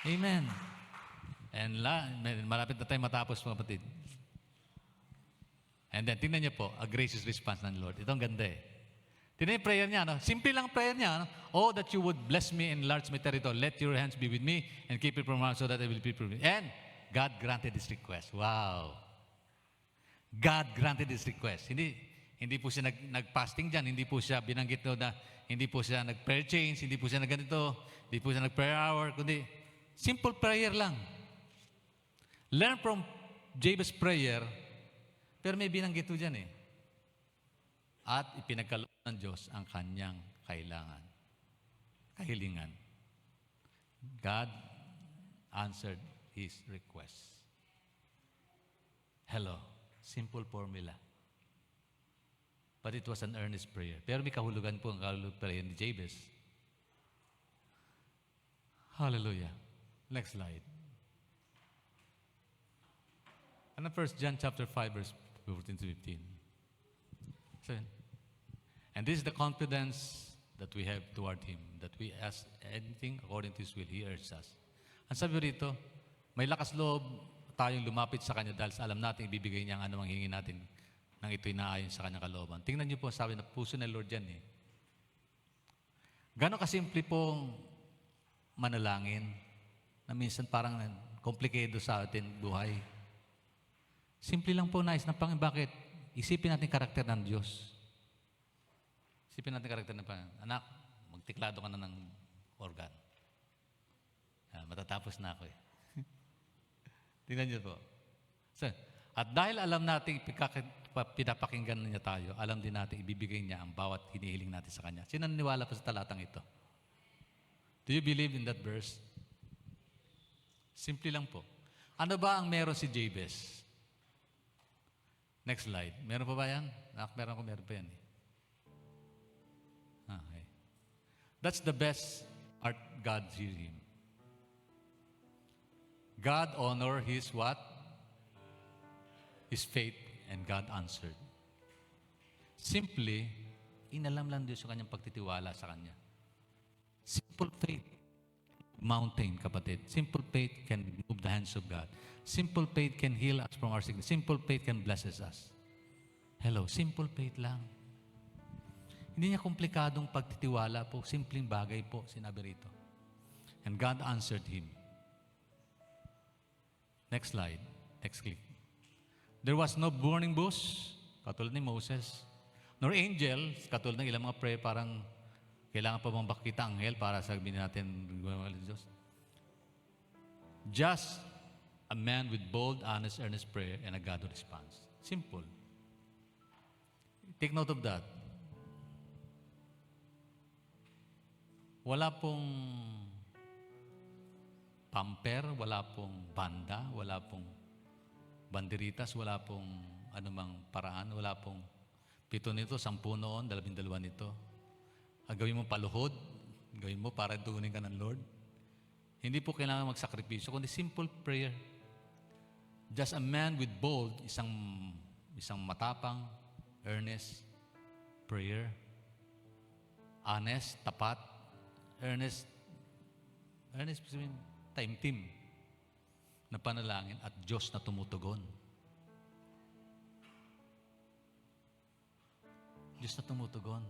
Amen. And malapit na tayo matapos, mga kapatid. And then, tingnan niyo po, a gracious response ng Lord. Ito ang ganda Tingnan yung prayer niya. Simple lang prayer niya. Oh, that you would bless me and enlarge my territory. Let your hands be with me and keep it from harm so that I will be with you. And God granted his request. Wow. God granted his request. Hindi Hindi po siya nag-fasting dyan. Hindi po siya binanggit no na hindi po siya nag-prayer change, hindi po siya nag-ganito, hindi po siya nag-prayer hour, kundi simple prayer lang. Learn from Jabez prayer, pero may binanggit po dyan eh. At ipinagkaloob ng Diyos ang kanyang kailangan, kahilingan. God answered his request. Hello, simple formula. But it was an earnest prayer. Pero may kahulugan po ang kahulugan prayer ni Jabez. Hallelujah. Next slide. And 1 John chapter 5, verse 14 to 15. So, and this is the confidence that we have toward Him, that we ask anything according to His will, He hears us. Ang sabi rito, may lakas loob tayong lumapit sa Kanya dahil alam natin ibibigay niya ang anumang hingin natin nang ito'y naayon sa Kanyang kalooban. Tingnan niyo po, sabi na puso ng Lord yan eh. Gano'ng kasimple pong manalangin na minsan parang komplikado sa atin buhay. Simple lang po nais ng Panginoon. Bakit? Isipin natin karakter ng Diyos. Isipin natin karakter ng Panginoon. Anak, magtiklado ka na ng organ. Matatapos na ako eh. Tingnan niyo po. So, at dahil alam natin pinapakinggan niya tayo, alam din natin ibibigay niya ang bawat hinihiling natin sa Kanya. Sino naniniwala pa sa talatang ito? Do you believe in that verse? Simple lang po. Ano ba ang meron si Jabez? Next slide. Meron pa ba yan? Meron pa yan eh. Okay. That's the best part God hears him. God honor his what? His faith, and God answered. Simply, inalam lang Diyos sa kanyang pagtitiwala sa Kanya. Simple faith. Mountain, kapatid. Simple faith can move the hands of God. Simple faith can heal us from our sickness. Simple faith can bless us. Hello, simple faith lang. Hindi niya komplikadong pagtitiwala po. Simpleng bagay po, sinabi rito. And God answered him. Next slide. Next click. There was no burning bush, katulad ni Moses, nor angel, katulad ng ilang mga prayer, parang kailangan pa bang bakita anghel para sabihin natin, Diyos. Just a man with bold, honest, earnest prayer and a God who responds. Simple. Take note of that. Wala pong pamper, wala pong banda, wala pong banderitas, wala pong anumang paraan, wala pong 7 nito, 10 noon, 12 nito. Gawin mo paluhod, gawin mo para tugunin ka ng Lord. Hindi po kailangan magsakripisyo, kundi simple prayer. Just a man with bold, isang matapang, earnest prayer. Honest, tapat, earnest, time team na panalangin at Diyos na tumutugon. Diyos na tumutugon.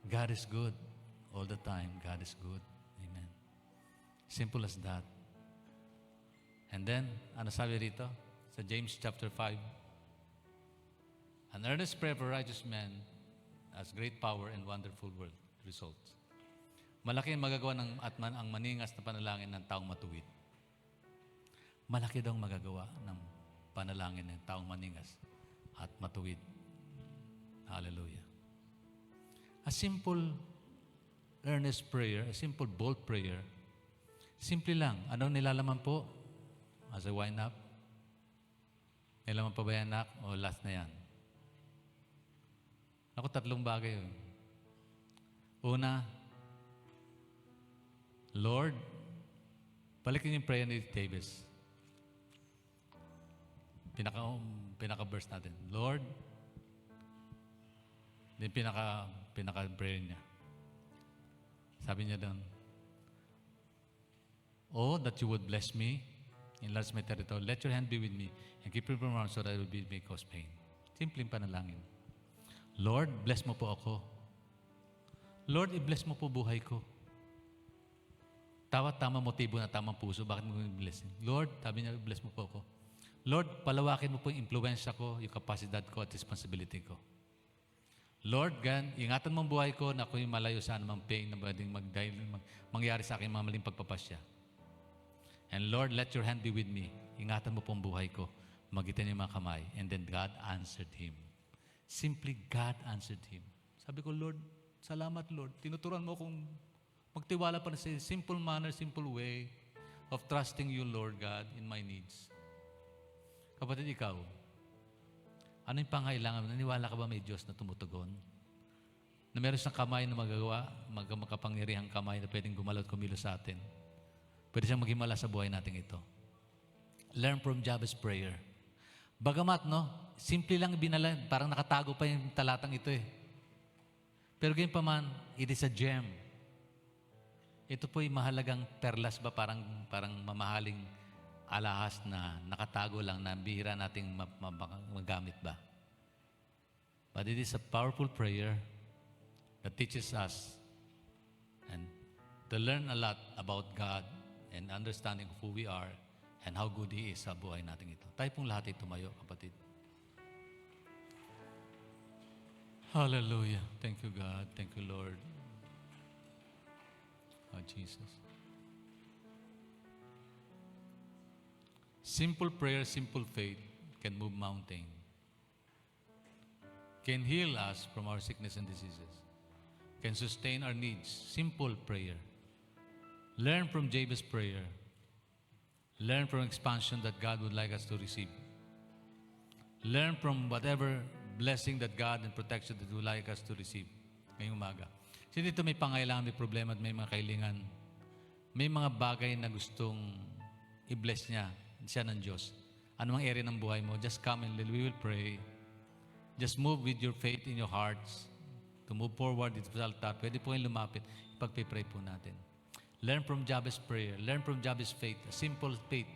God is good all the time. God is good. Amen. Simple as that. And then, ano sabi rito? Sa James chapter 5. An earnest prayer for righteous man has great power and wonderful results. Malaki ang magagawa ang maningas na panalangin ng taong matuwid. Malaki daw ang magagawa ng panalangin ng taong maningas at matuwid. Hallelujah. A simple, earnest prayer, a simple, bold prayer, simple lang. Ano nilalaman po? As I wind up, nilalaman pa ba yan, anak? O last na yan? Ako, 3 bagay. Una, Lord, balikin yung prayer ni Jabez. Pinaka-verse natin. Lord, din pinaka-prayer niya. Sabi niya doon, oh, that you would bless me, enlarge my territory, let your hand be with me, and keep me from harm so that I will be make cause pain. Simpleng panalangin. Lord, bless mo po ako. Lord, i-bless mo po buhay ko. Tamang motibo na tamang puso, bakit mo i-bless? Lord, sabi niya, bless mo po ako. Lord, palawakin mo po yung impluensya ko, yung kapasidad ko at responsibility ko. Lord, gan, ingatan mo ang buhay ko na ako'y malayo sa anumang pain na pwedeng mangyari sa akin mga maling pagpapasya. And Lord, let your hand be with me. Ingatan mo po ang buhay ko. Magitan niyo yung mga kamay. And then God answered him. Simply, God answered him. Sabi ko, Lord, salamat Lord. Tinuturuan mo akong magtiwala pa na sa simple manner, simple way of trusting you, Lord God, in my needs. Kapatid, ikaw, ano yung pangailangan? Naniwala ka ba may Diyos na tumutugon? Na meron siyang kamay na magagawa, makapangyarihang kamay na pwedeng gumalaw at kumilos sa atin. Pwede siyang maghimala sa buhay natin ito. Learn from Jabez's prayer. Bagamat, no, simple lang binala, parang nakatago pa yung talatang ito eh. Pero ganyan pa man, it is a gem. Ito po'y mahalagang perlas ba, parang mamahaling alahas na nakatago lang na bihira nating magamit ba. But it is a powerful prayer that teaches us and to learn a lot about God and understanding of who we are and how good He is sa buhay natin ito. Tayo pong lahat ay tumayo, kapatid. Hallelujah. Thank you, God. Thank you, Lord. Oh, Jesus. Simple prayer, simple faith can move mountain. Can heal us from our sickness and diseases. Can sustain our needs. Simple prayer. Learn from Jabez's prayer. Learn from expansion that God would like us to receive. Learn from whatever blessing that God and protection that He would like us to receive ngayong umaga. Kasi dito may pangailangan, may problema at may mga kailangan. May mga bagay na gustong i-bless siya ng Diyos. Anong area ng buhay mo, just come and we will pray. Just move with your faith in your hearts to move forward dito sa altar. Pwede po kayong lumapit. Ipag-pray po natin. Learn from Jabez's prayer. Learn from Jabez's faith. A simple faith.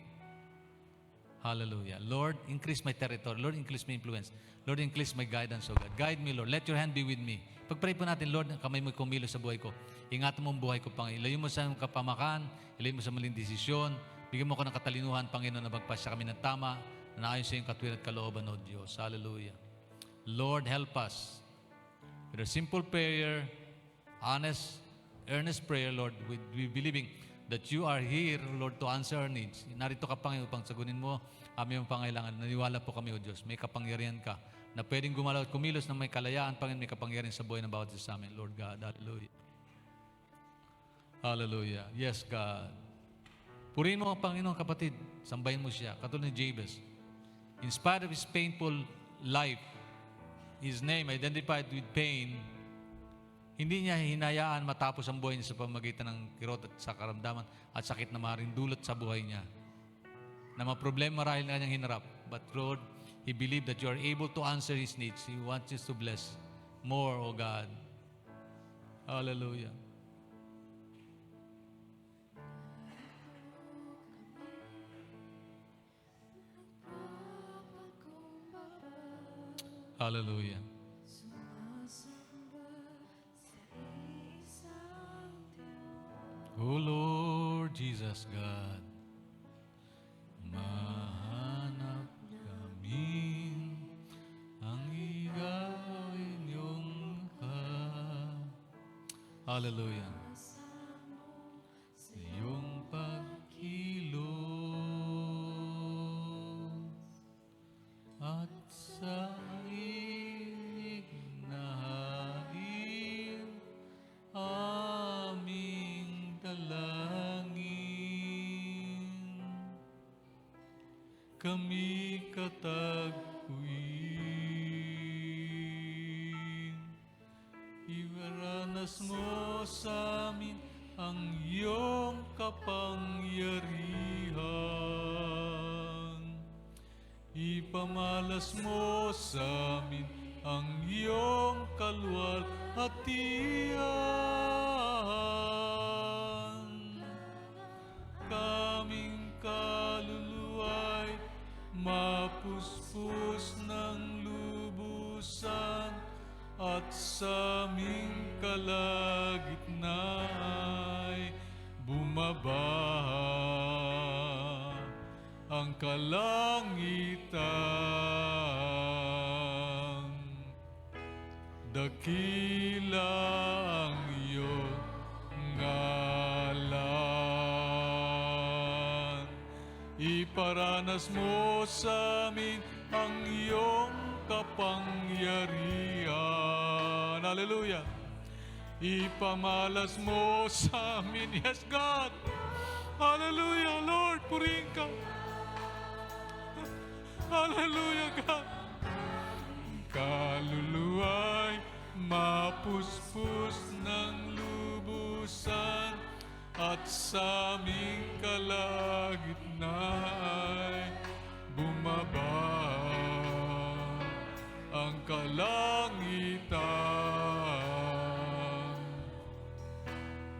Hallelujah. Lord, increase my territory. Lord, increase my influence. Lord, increase my guidance, O God. Guide me, Lord. Let your hand be with me. Pag-pray po natin, Lord, kamay mo kumilos sa buhay ko. Ingatan mo ang buhay ko, Panginoon. Ilayo mo sa kapamakan. Ilayo mo sa maling desisyon. Bigyan mo ko ng katalinuhan, Panginoon, na magpasya kami ng tama, na naayon sa iyong katwiran at kalooban, O Diyos. Hallelujah. Lord, help us. With a simple prayer, honest, earnest prayer, Lord, we believing that you are here, Lord, to answer our needs. Narito ka, Panginoon, upang sagunin mo aming pangailangan. Naniwala po kami, O Diyos. May kapangyarihan ka na pwedeng gumalaw at kumilos ng may kalayaan, Panginoon, may kapangyarihan sa buhay ng bawat isa sa amin, Lord God. Hallelujah. Hallelujah. Yes, God. Purihin mo ang Panginoon, kapatid. Sambahin mo siya. Katulad ni Jabez. In spite of his painful life, his name identified with pain, hindi niya hinayaan matapos ang buhay niya sa pamamagitan ng kirot at sa karamdaman at sakit na maaaring dulot sa buhay niya. Na mga problema marahil na kanyang hinarap. But Lord, he believed that you are able to answer his needs. He wants us to bless more, O God. Hallelujah. Hallelujah. O Lord Jesus God, mahanap kami ang ikaw inyong Hallelujah. Sa iyong pagkilos at sa ignahain aming dalangin. Kami katagpuin. Iwaranas mo sa amin ang iyong kapangyarihan. Ipamalas mo sa amin ang iyong kaluwalhatian. Kaming kaluluwa'y mapuspos ng lubusan at sa aming kalagitna'y bumabaha ang kalangitan. Dakila ang iyong ngalan. Iparanas mo sa amin ang iyong kapangyarihan. Hallelujah. Ipamalas mo sa amin. Yes, God. Hallelujah, Lord. Purihin ka. Hallelujah, God. Kaluluwa'y mapuspos ng lubusan at sa aming kalagitnaan ay bumaba ang kalangitan.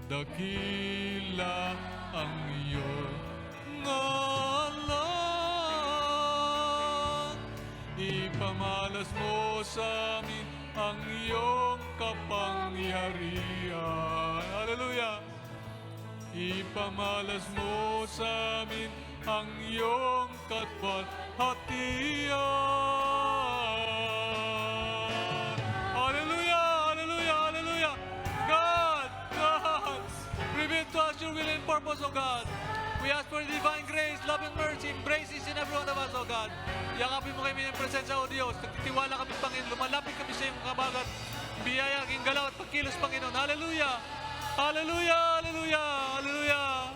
Dakila ang iyong ngalan. Ipamalas mo sa amin ang iyong kapangyarihan. Hallelujah. Ipamalas mo sa amin ang iyong katwalhatian. Hallelujah, hallelujah, hallelujah. God, reveal to us your will and purpose, O God. We ask for divine grace, love, and mercy. Embrace each and every one of us, O God. Yakapin mo kami ng presensya, O Diyos. Nagtitiwala kami, Panginoon. Lumalapit kami sa iyong kabagat. Biyaya, aking galaw at pagkilos, Panginoon. Hallelujah! Hallelujah! Hallelujah! Hallelujah!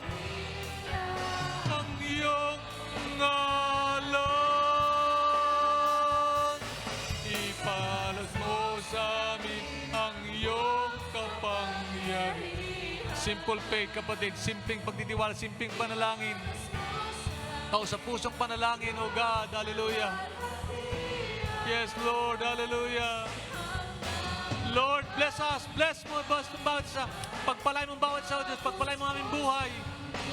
Ang iyong ngalan. Ipalas mo sa amin ang iyong kapangyarihan. Simple faith, kapatid. Simpleng pagtitiwala, simpleng panalangin. Tao sa pusong panalangin, O God. Hallelujah. Yes, Lord. Hallelujah. Lord, bless us. Bless mo bawat isa. Pagpalay mo bawat isa, O Diyos. Pagpalay mo aming buhay.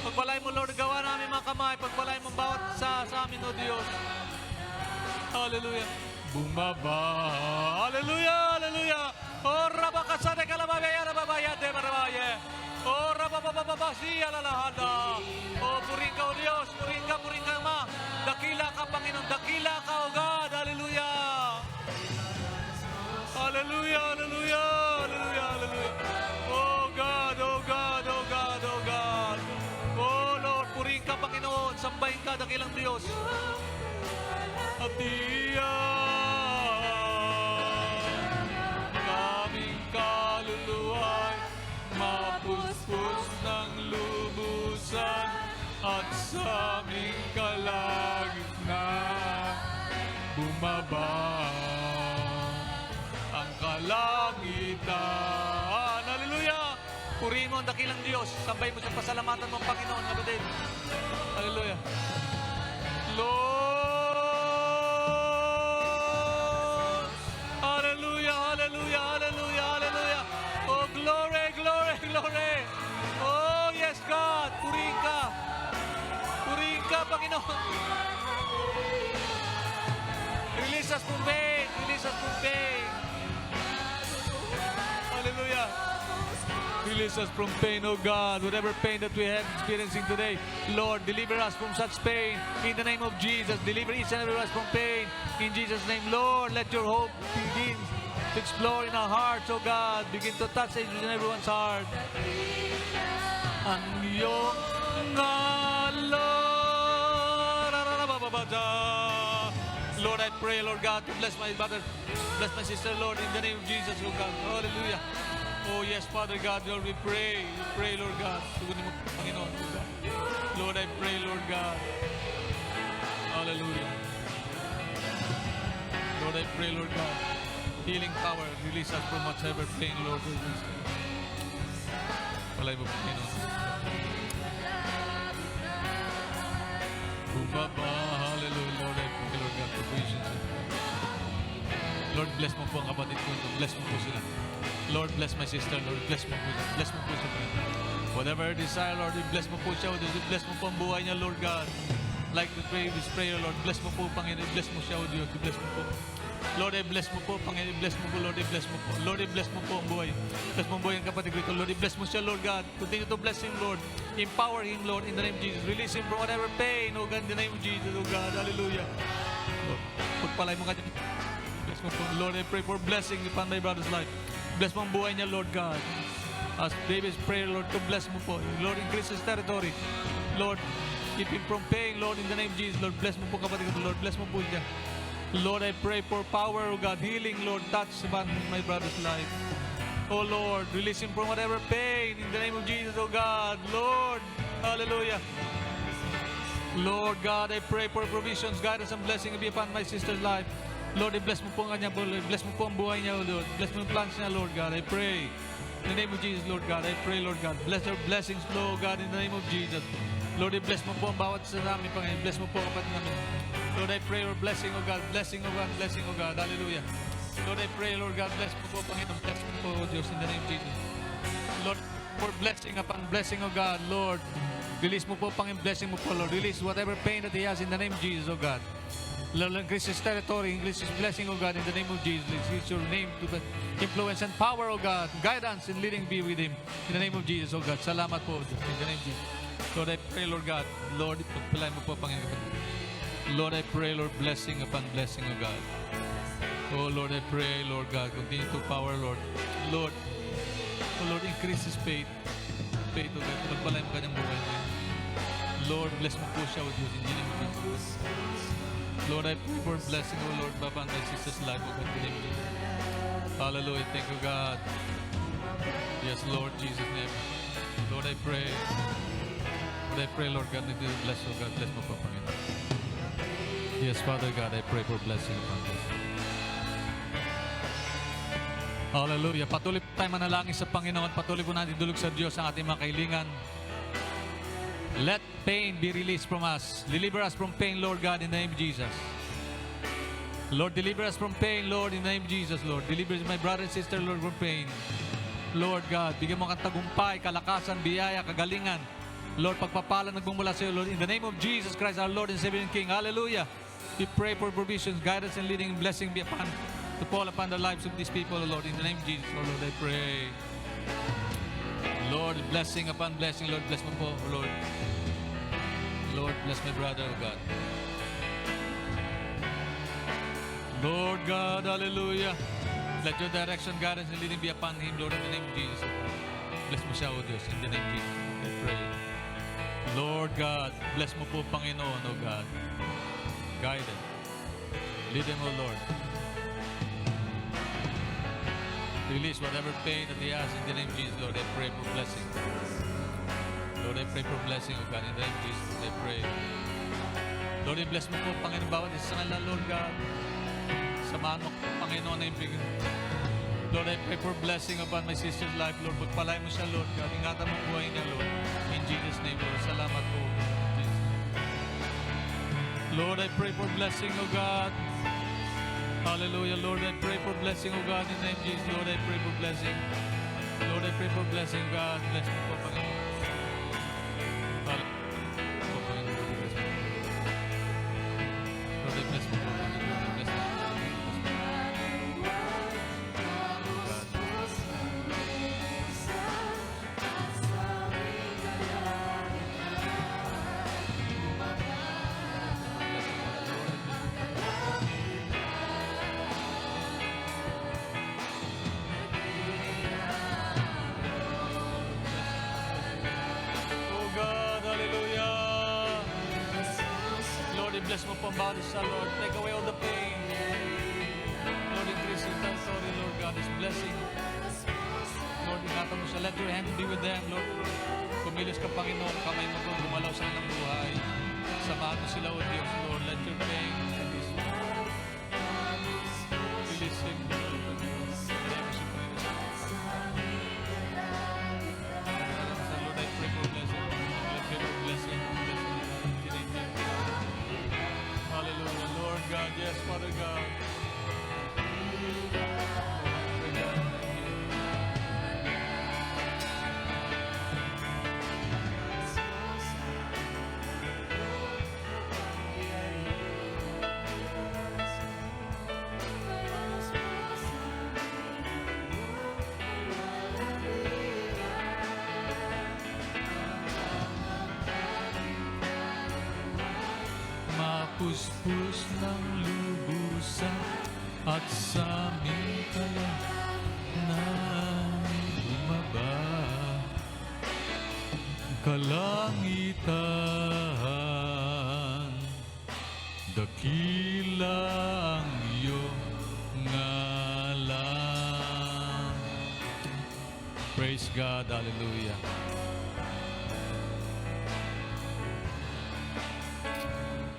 Pagpalay mo, Lord, gawa na aming mga kamay. Pagpalay mo bawat isa sa amin, O Diyos. Hallelujah. Bumaba. Hallelujah. Hallelujah. Oh, rabakasade kalabaya, rababaya, debarabaya. Oh, rababababa, siya lalahada. Oh, puring ka, O Diyos. Puring ka, Ma. Dakila ka, Panginoon. Dakila ka, O God. Hallelujah. Hallelujah, hallelujah, hallelujah, hallelujah. Oh God, oh God, oh God, oh God. Oh Lord, purihin ka, Panginoon. Sambahin ka, dakilang Diyos. At iyan, kaming kaluluwa'y mapuspos ng lubusan at sa aming kalagitnaan bumaba ang kalangitan. Hallelujah! Purihin mo ang dakilang Diyos. Sambay mo sa pasalamatan mo, Panginoon, kapatid. Hallelujah. Lord! Hallelujah, hallelujah, hallelujah, hallelujah. Oh, glory, glory, glory. Oh, yes, God. Purihin ka. Purihin ka, Panginoon. Release us from pain. Release us from pain. Hallelujah. Release us from pain, oh God. Whatever pain that we have experiencing today, Lord, deliver us from such pain. In the name of Jesus, deliver each and every one from pain. In Jesus' name, Lord, let your hope begin to explore in our hearts, oh God. Begin to touch each and everyone's heart. Ang iyong ngalan. Lord, I pray, Lord God, to bless my brother, bless my sister, Lord, in the name of Jesus, oh God. Hallelujah. Oh, yes, Father God, Lord, we pray, Lord God. Tugunin mo, Panginoon, oh God. Lord, I pray, Lord God. Hallelujah. Lord, I pray, Lord God. Healing power, release us from whatever pain, Lord. Palay mo, Panginoon. Bumaba, hallelujah, Lord, I pray, Lord God, provision. Lord, bless mo po ang kapatid ko. Bless mo po sila. Lord, bless my sister, Lord, bless mo po siya. Bless mo po siya. Whatever her desire, Lord, bless mo po siya. Bless mo po ang buhay niya, Lord God. Like the previous prayer, Lord, bless mo po, Panginoon. Bless mo siya, O Diyos. Bless mo po. Lord, I-bless mo po, Panginoon, i-bless mo po, Lord, i-bless mo po. Lord, i-bless mo po ang buhay. Bless mo ang buhay ng kapatid ko. Lord, i-bless mo siya, Lord God. Continue to bless him, Lord. Empower him, Lord, in the name of Jesus. Release him from whatever pain, oh God, in the name of Jesus, oh God. Hallelujah. Lord, pagpalay mo ka dyan. Bless mo po. Lord, I pray for blessing upon my brother's life. Bless mo ang buhay niya, Lord God. As David's prayer, Lord, to bless mo po. Lord, increase his territory. Lord, keep him from pain, Lord, in the name of Jesus. Lord, bless mo po kapatid ko. Lord, bless mo po siya. Lord, I pray for power, oh God, healing, Lord, touch upon my brother's life. Oh Lord, release him from whatever pain in the name of Jesus, oh God. Lord, hallelujah. Lord God, I pray for provisions, guidance, and blessing be upon my sister's life. Lord, I-bless mo po ang kanya, Lord. Bless mo po ang buhay niya, Lord. Bless mo yung plans niya, Lord God. I pray. In the name of Jesus, Lord God, I pray, Lord God. Bless our blessings, Lord God, in the name of Jesus. Lord, I-bless mo po ang bawat sa namin, Panginoon. Bless mo po kapatid namin. Lord, I pray for blessing, oh God. Blessing, oh God. Blessing, oh God. Hallelujah. Lord, I pray, Lord God. Bless mo po, Panginoon. Bless mo po, oh Diyos, in the name of Jesus. Lord, for blessing upon blessing, oh God. Lord, release mo po, Panginoon. Blessing mo po, Lord. Release whatever pain that he has in the name of Jesus, oh God. Lord, increase his territory, increase his blessing, oh God, in the name of Jesus. Increase your name to the influence and power, oh God. Guidance and leading be with him. In the name of Jesus, oh God. Salamat po, Diyos. In the name of Jesus. Lord, I pray, Lord God. Lord, pagpalain mo po, Panginoon. Lord, I pray, Lord, blessing upon blessing, oh God. Oh, Lord, I pray, Lord God. Continue to power, Lord. Lord, oh Lord, increase his faith. Faith, oh God. Pagpalain mo kanyang buhay. Lord, bless mo po siya, oh Diyos. In the name of Jesus. Lord, I pray for blessing, oh Lord, Baba, and my sister's life, oh God, in the name of Jesus. Hallelujah. Thank you, God. Yes, Lord, Jesus' name. Lord, I pray. Lord, I pray, Lord God, that you bless, oh God. Bless mo po, Panginoon. Yes, Father God, I pray for blessing upon this. Hallelujah. Patuloy po tayo manalangin sa Panginoon. Patuloy po natin dulog sa Diyos ang ating mga kailangan. Let pain be released from us. Deliver us from pain, Lord God, in the name of Jesus. Lord, deliver us from pain, Lord, in the name of Jesus, Lord. Deliver my brother and sister, Lord, from pain. Lord God, bigyan mo kang tagumpay, kalakasan, biyaya, kagalingan. Lord, pagpapala nagmumula sa iyo, Lord, in the name of Jesus Christ, our Lord and Savior and King. Hallelujah. We pray for provisions, guidance, and leading, and blessing be upon, to fall upon the lives of these people, Lord, in the name of Jesus, oh Lord, I pray. Lord, blessing upon blessing, Lord, bless mo po, Lord. Lord, bless my brother, oh God. Lord God, hallelujah. Let your direction, guidance, and leading be upon him, Lord, in the name of Jesus. Bless mo siya, oh Diyos, in the name of Jesus, I pray. Lord God, bless mo po, Panginoon, oh God. Guide him. Lead him, oh Lord. Release whatever pain that he has in the name of Jesus, Lord. I pray for blessing. Lord, I pray for blessing, oh God, in the name of Jesus, I pray. Lord, I-bless mo po, Panginoon, bawat isa sa kanila, Lord God. Samahan mo, Panginoon, na ibigin. Lord, I pray for blessing upon my sister's life, Lord. Pagpalay mo siya, Lord God. Ingatan mo ang buhay niya, Lord. In Jesus' name, Lord. Salamat po. Jesus. Lord, I pray for blessing, oh God. Hallelujah, Lord, I pray for blessing, oh God, in the name of Jesus. Lord, I pray for blessing. Lord, I pray for blessing, God. Bless me po, Panginoon. Lord, I bless me po, Panginoon. Bless me. Bless mo po ang bawat isa, Lord. Take away all the pain. Lord, increase your territory, Lord God, this blessing. Lord, ingatan mo siya. Let your hand be with them, Lord. Kumilos ka, Panginoon. Kamay mo po, gumalaw sa kanilang buhay. Samahan mo sila, O Diyos, Lord. Let your pain release him. Release him, Lord. Lord, I pray for blessing. I pray for blessing. Hallelujah, Lord God, yes, Father God. mapuspos ng lubusan at sa aming kalangitan bumaba. Kalangitan, dakila ang iyong ngalan. Praise God, hallelujah.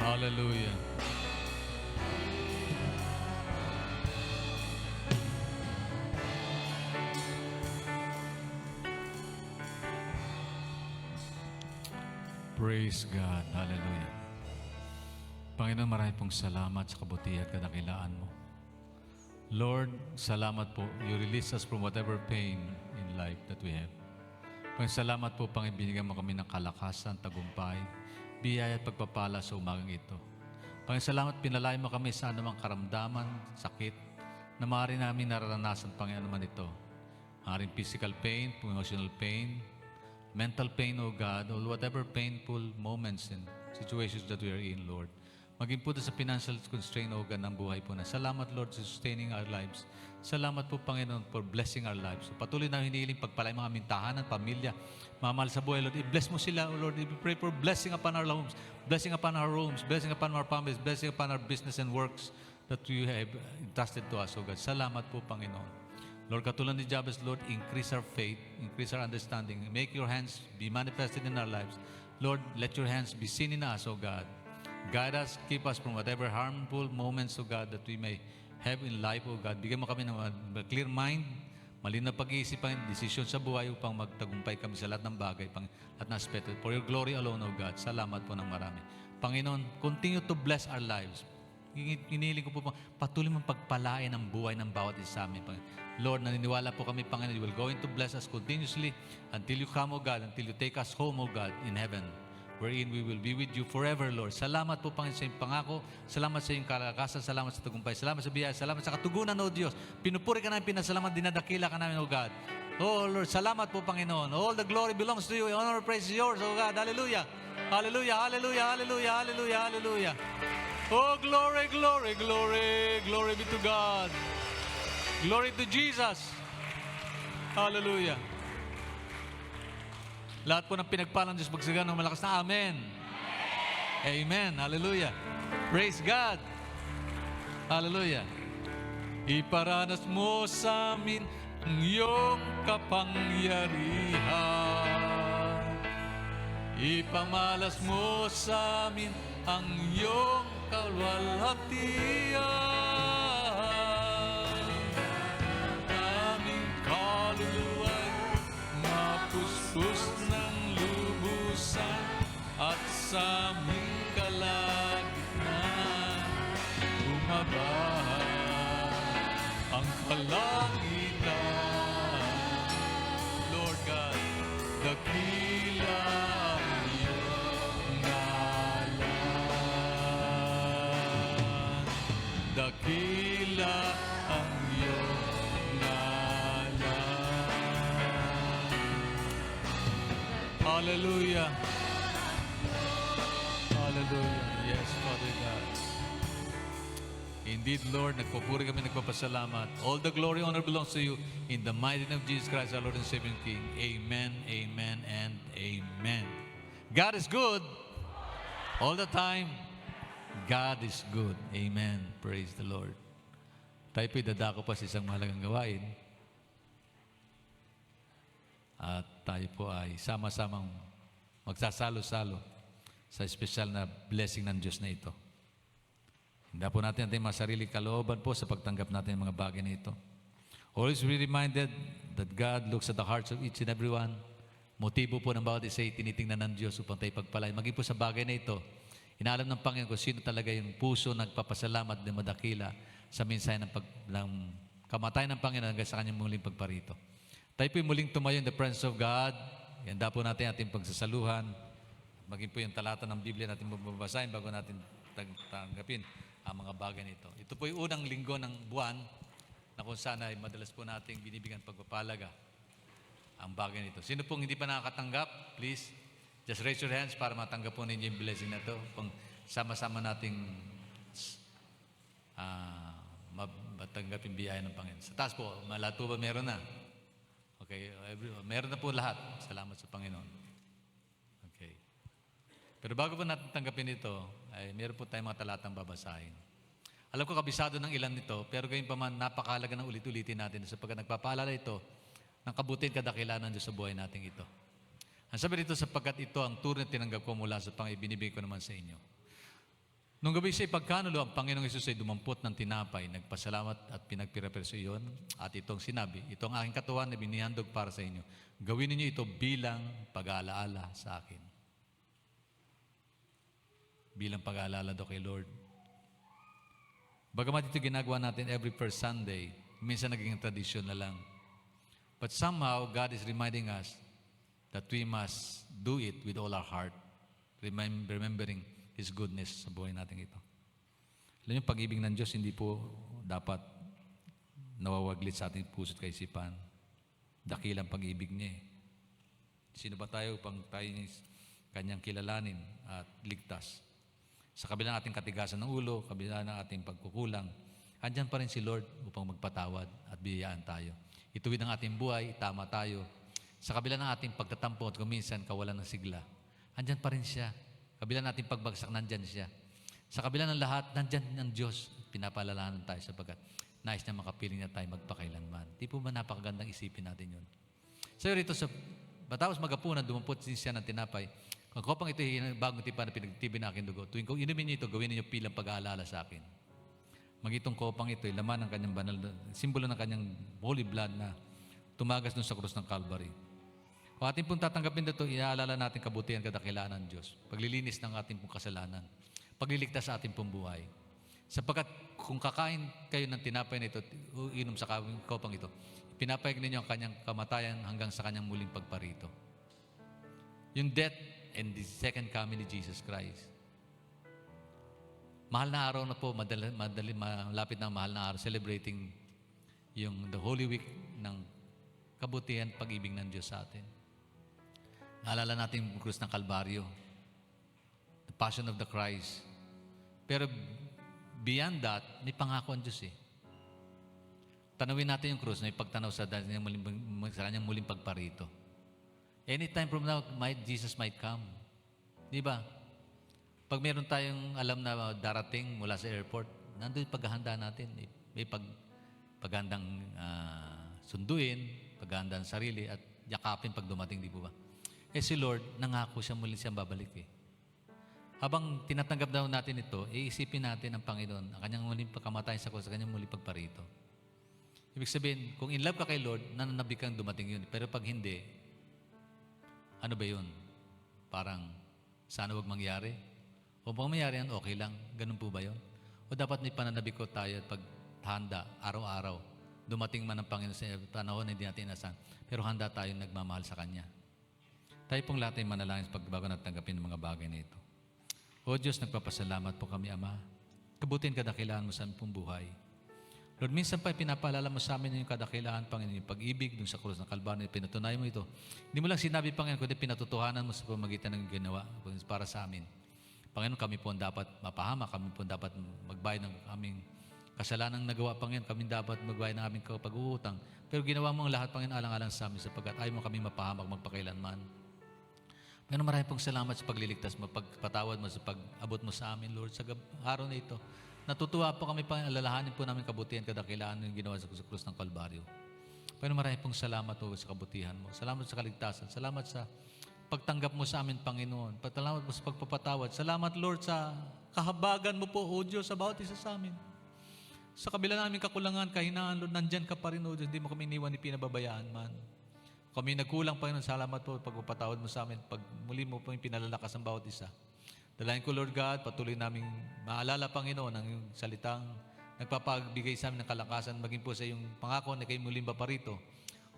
Hallelujah. Praise God. Hallelujah. Panginoon, marami pong salamat sa kabutihan at kadakilaan mo. Lord, salamat po. You release us from whatever pain in life that we have. Panginoon, salamat po, Panginoon, binigyan mo kami ng kalakasan, tagumpay, biyaya at pagpapala sa umagang ito. Panginoon, salamat, pinalay mo kami sa anumang karamdaman, sakit, na maaari namin nararanasan, Panginoon, naman ito. Maaring physical pain, emotional pain, mental pain, O God, or whatever painful moments and situations that we are in, Lord. Maging po sa financial constraint, O God, ng buhay po na. Salamat, Lord, sa sustaining our lives. Salamat po, Panginoon, for blessing our lives. So, patuloy na hinihiling pagpalay mga aming tahanan, pamilya, mamahal sa buhay, Lord. I-bless mo sila, O Lord. We pray for blessing upon our homes, blessing upon our rooms, blessing upon our families, blessing upon our business and works that you have entrusted to us, O God. Salamat po, Panginoon. Lord, katulad ni Jabez, Lord, increase our faith, increase our understanding. Make your hands be manifested in our lives. Lord, let your hands be seen in us, O God. Guide us, keep us from whatever harmful moments, O God, that we may have in life, O God. Bigyan mo kami ng clear mind, malinaw pag-iisipan, desisyon sa buhay upang magtagumpay kami sa lahat ng bagay at na aspeto. For your glory alone, O God. Salamat po ng marami. Panginoon, continue to bless our lives. Hinihiling ko po, patuloy mong pagpalain ang buhay ng bawat isa sa amin, Panginoon. Lord, naniniwala po kami, Panginoon, you will going to bless us continuously until you come, O God, until you take us home, O God, in heaven, wherein we will be with you forever, Lord. Salamat po, Panginoon, sa iyong pangako. Salamat sa iyong kalakasan. Salamat sa tagumpay. Salamat sa biyaya. Salamat sa katugunan, O Diyos. Pinupuri ka namin, pinasalamat, dinadakila ka namin, O God. Oh, Lord, salamat po, Panginoon. All the glory belongs to you. Honor and praise is yours, O God. Hallelujah. Hallelujah, hallelujah, hallelujah, hallelujah, hallelujah. Oh, glory, glory, glory. Glory be to God. Glory to Jesus. Hallelujah. Lahat po ng pinagpalang Diyos magsagan ng malakas na Amen. Amen. Hallelujah. Praise God. Hallelujah. Iparanas mo sa amin ang iyong kapangyarihan. Ipamalas mo sa amin ang iyong kalwalhatian. Aming kaluluwa'y mapuspos ng lubusan at sa aming kalagitnaan bumaba ang kalangitan. Lord God, dakila ang iyong ngalan. Dakila ang iyong ngalan. Hallelujah. Hallelujah. Yes, Father God. Indeed, Lord, nagpupuri kami, nagpapasalamat. All the glory, honor belongs to you. In the mighty name of Jesus Christ, our Lord and Savior King. Amen, amen, and amen. God is good. All the time, God is good. Amen. Praise the Lord. Tayo po'y dadako pa sa isang mahalagang gawain. At tayo po ay sama-samang magsasalo-salo sa espesyal na blessing ng Diyos na ito. Hindi po natin ang mga sarili kalooban po sa pagtanggap natin ng mga bagay na ito. Always be reminded that God looks at the hearts of each and every one. Motibo po ng bawat isa ay tinitingnan ng Diyos upang tayo pagpalay. Maging po sa bagay na ito, inaalam ng Panginoon kung sino talaga yung puso nagpapasalamat na madakila sa mensahe ng kamatay ng Panginoon hanggang sa kanyang muling pagparito. Tayo po muling tumayo in the presence of God. Ihanda po natin ating pagsasaluhan. Maging po yung talata ng Biblia natin mababasahin bago natin tanggapin ang mga bagay nito. Ito po yung unang linggo ng buwan na kung saan ay madalas po nating binibigyan pagpapalaga ang bagay nito. Sino pong hindi pa nakakatanggap, please, just raise your hands para matanggap po ninyo yung blessing na ito. Kung sama-sama nating matanggapin biyaya ng Panginoon. Sa taas po, lahat po ba meron na? Okay, meron na po lahat. Salamat sa Panginoon. Okay. Pero bago po natin tanggapin ito, ay meron po tayong mga talatang babasahin. Alam ko kabisado ng ilan nito, pero gayon pa man, napakahalaga ng ulit-ulitin natin sapagkat nagpapaalala ito ng kabutihan kadakilaan ng Diyos sa buhay natin ito. Ang sabi dito, sapagkat ito ang turo na tinanggap ko mula sa ibinibigay ko naman sa inyo. Nung gabi sa ipagkanulo, ang Panginoong Hesus ay dumampot ng tinapay, nagpasalamat at pinagpiraperso iyon, at itong sinabi, ito ang aking katawan na binihandog para sa inyo. Gawin niyo ito bilang pag-aalaala sa akin. Bilang pag-aalaala daw kay Lord. Bagamat ito ginagawa natin every first Sunday, minsan naging tradisyon na lang. But somehow, God is reminding us that we must do it with all our heart, remembering His goodness sa buhay natin ito. Alam niyo, pag-ibig ng Diyos, hindi po dapat nawawaglit sa ating puso't kaisipan. Dakilang pag-ibig niya eh. Sino ba tayo upang tayo kanyang kilalanin at ligtas? Sa kabila ng ating katigasan ng ulo, kabila ng ating pagkukulang, andyan pa rin si Lord upang magpatawad at biyayaan tayo. Ituwid ang ating buhay, itama tayo. Sa kabila ng ating pagtatampo at kuminsan kawalan ng sigla, andyan pa rin siya. Kabila ng ating pagbagsak, nandyan siya. Sa kabila ng lahat, nandyan ang Diyos. Pinapaalalahanan tayo sapagkat nais niya makapiling na tayo magpakailanman. Di po ba napakagandang isipin natin yun? So rito, matapos magapunan, dumampot siya ng tinapay. Ang kopang ito, bagong tipan na pinagtibin na aking dugo. Tuwing kung inumin niyo ito, gawin niyo bilang pag-aalala sa akin. Magitong kopang ito, laman ng kanyang banal, simbolo ng kanyang holy blood na tumagas dun sa krus ng Calvary. Kung ating pong tatanggapin ito, iaalala natin kabutihan, kadakilaan ng Diyos. Paglilinis ng ating pong kasalanan. Pagliligtas sa ating pong buhay. Sapagkat kung kakain kayo ng tinapay na ito, inom sa kopang ito, pinapayag ninyo ang kanyang kamatayan hanggang sa kanyang muling pagparito. Yung death and the second coming ni Jesus Christ. Mahal na araw na po, malapit na mahal na araw, celebrating yung the Holy Week ng kabutihan, pag-ibig ng Diyos sa atin. Naalala natin yung krus ng Kalbaryo, the Passion of the Christ. Pero beyond that, may pangako ang Diyos eh. Tanawin natin yung krus na ipagtanaw sa kanyang muling pagparito. Anytime from now, Jesus might come. Di ba? Pag meron tayong alam na darating mula sa airport, nandun yung paghahanda natin. May paghandang sunduin, paghahanda ng sarili, at yakapin pag dumating, di po ba? Si Lord, nangako siya muli siyang babalik eh. Habang tinatanggap daw natin ito, iisipin natin ang Panginoon, ang kanyang muling pagkamatay sa kanyang muling pagparito. Ibig sabihin, kung in love ka kay Lord, nananabi kang dumating yun. Pero pag hindi, ano ba yun? Parang, sana wag mangyari? O pag mangyari yan, okay lang. Ganun po ba yun? O dapat may pananabi ko tayo at paghanda, araw-araw, dumating man ang Panginoon sa panahon na hindi natin inasahan, pero handa tayong nagmamahal sa Kanya. Tayo pong lahat ay manalangin bago natanggapin ng mga bagay na ito. O Diyos, nagpapasalamat po kami, Ama. Kabutihan kadakilaan mo sa aming pong buhay. Lord, minsan pa pinapaalala mo sa amin yung kadakilaan, Panginoon, yung pag-ibig dun sa krus ng Kalbaryo, pinatunayan mo ito. Hindi mo lang sinabi, Panginoon, kundi pinatutuhanan mo sa pamagitan ng ginawa para sa amin. Panginoon, kami po dapat mapahama, kami po dapat magbayad ng aming kasalanang nagawa, Panginoon, kami dapat magbayad ng aming pag-uutang. Pero ginawa mo ang lahat, Panginoon, alang-alang sa amin sapagkat ayaw mo kami mapahamak magpakailanman. Panginoon, maraming pong salamat sa pagliligtas mo, pagpatawad mo, sa pag-abot mo sa amin, Lord, sa araw na ito. Natutuwa po kami, Panginoon, alalahanin po namin kabutihan, kadakilaan yung ginawa sa krus ng Kalbaryo. Panginoon, maraming pong salamat po sa kabutihan mo. Salamat sa kaligtasan. Salamat sa pagtanggap mo sa amin, Panginoon. Salamat mo sa pagpapatawad. Salamat, Lord, sa kahabagan mo po, O Diyos, sa bawat isa sa amin. Sa kabila namin kakulangan, kahinaan, Lord, nandyan ka pa rin, O Diyos. Hindi mo kami iniwan ni pinababayaan man. Kami nagkulang, Panginoon, salamat po pagpapatawad mo sa amin. Pag muli mo po yung pinalalakas ng bawat isa. Dalayan ko, Lord God, patuloy naming maalala, Panginoon, ang iyong salitang nagpapagbigay sa amin ng kalakasan, maging po sa iyong pangako na kayo muling paparito.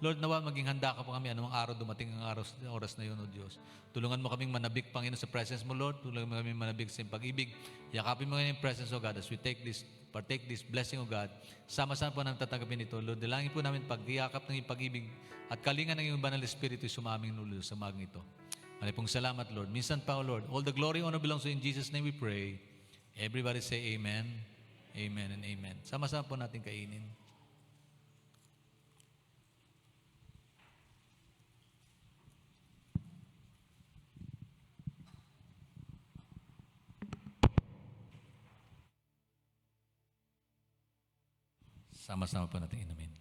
Lord, nawa maging handa ka po kami anumang araw dumating ang oras na yun, O Diyos. Tulungan mo kaming manabik, Panginoon, sa presence mo, Lord. Tulungan mo kaming manabik sa iyong pag-ibig. Yakapin mo ngayon yung presence, O God, as we partake this blessing, O God. Sama-sama po namin tatanggapin ito, Lord. Dalangin po namin pag-iyakap ng iyong pag-ibig at kalingan ng iyong banal espiritu sumaming nulo sa umagang ito. Maraming pong salamat, Lord. Minsan pa, O Lord, all the glory and honor belongs to you. In Jesus' name we pray. Everybody say amen. Amen and amen. Sama-sama po natin kainin. Sama-sama po natin inumin.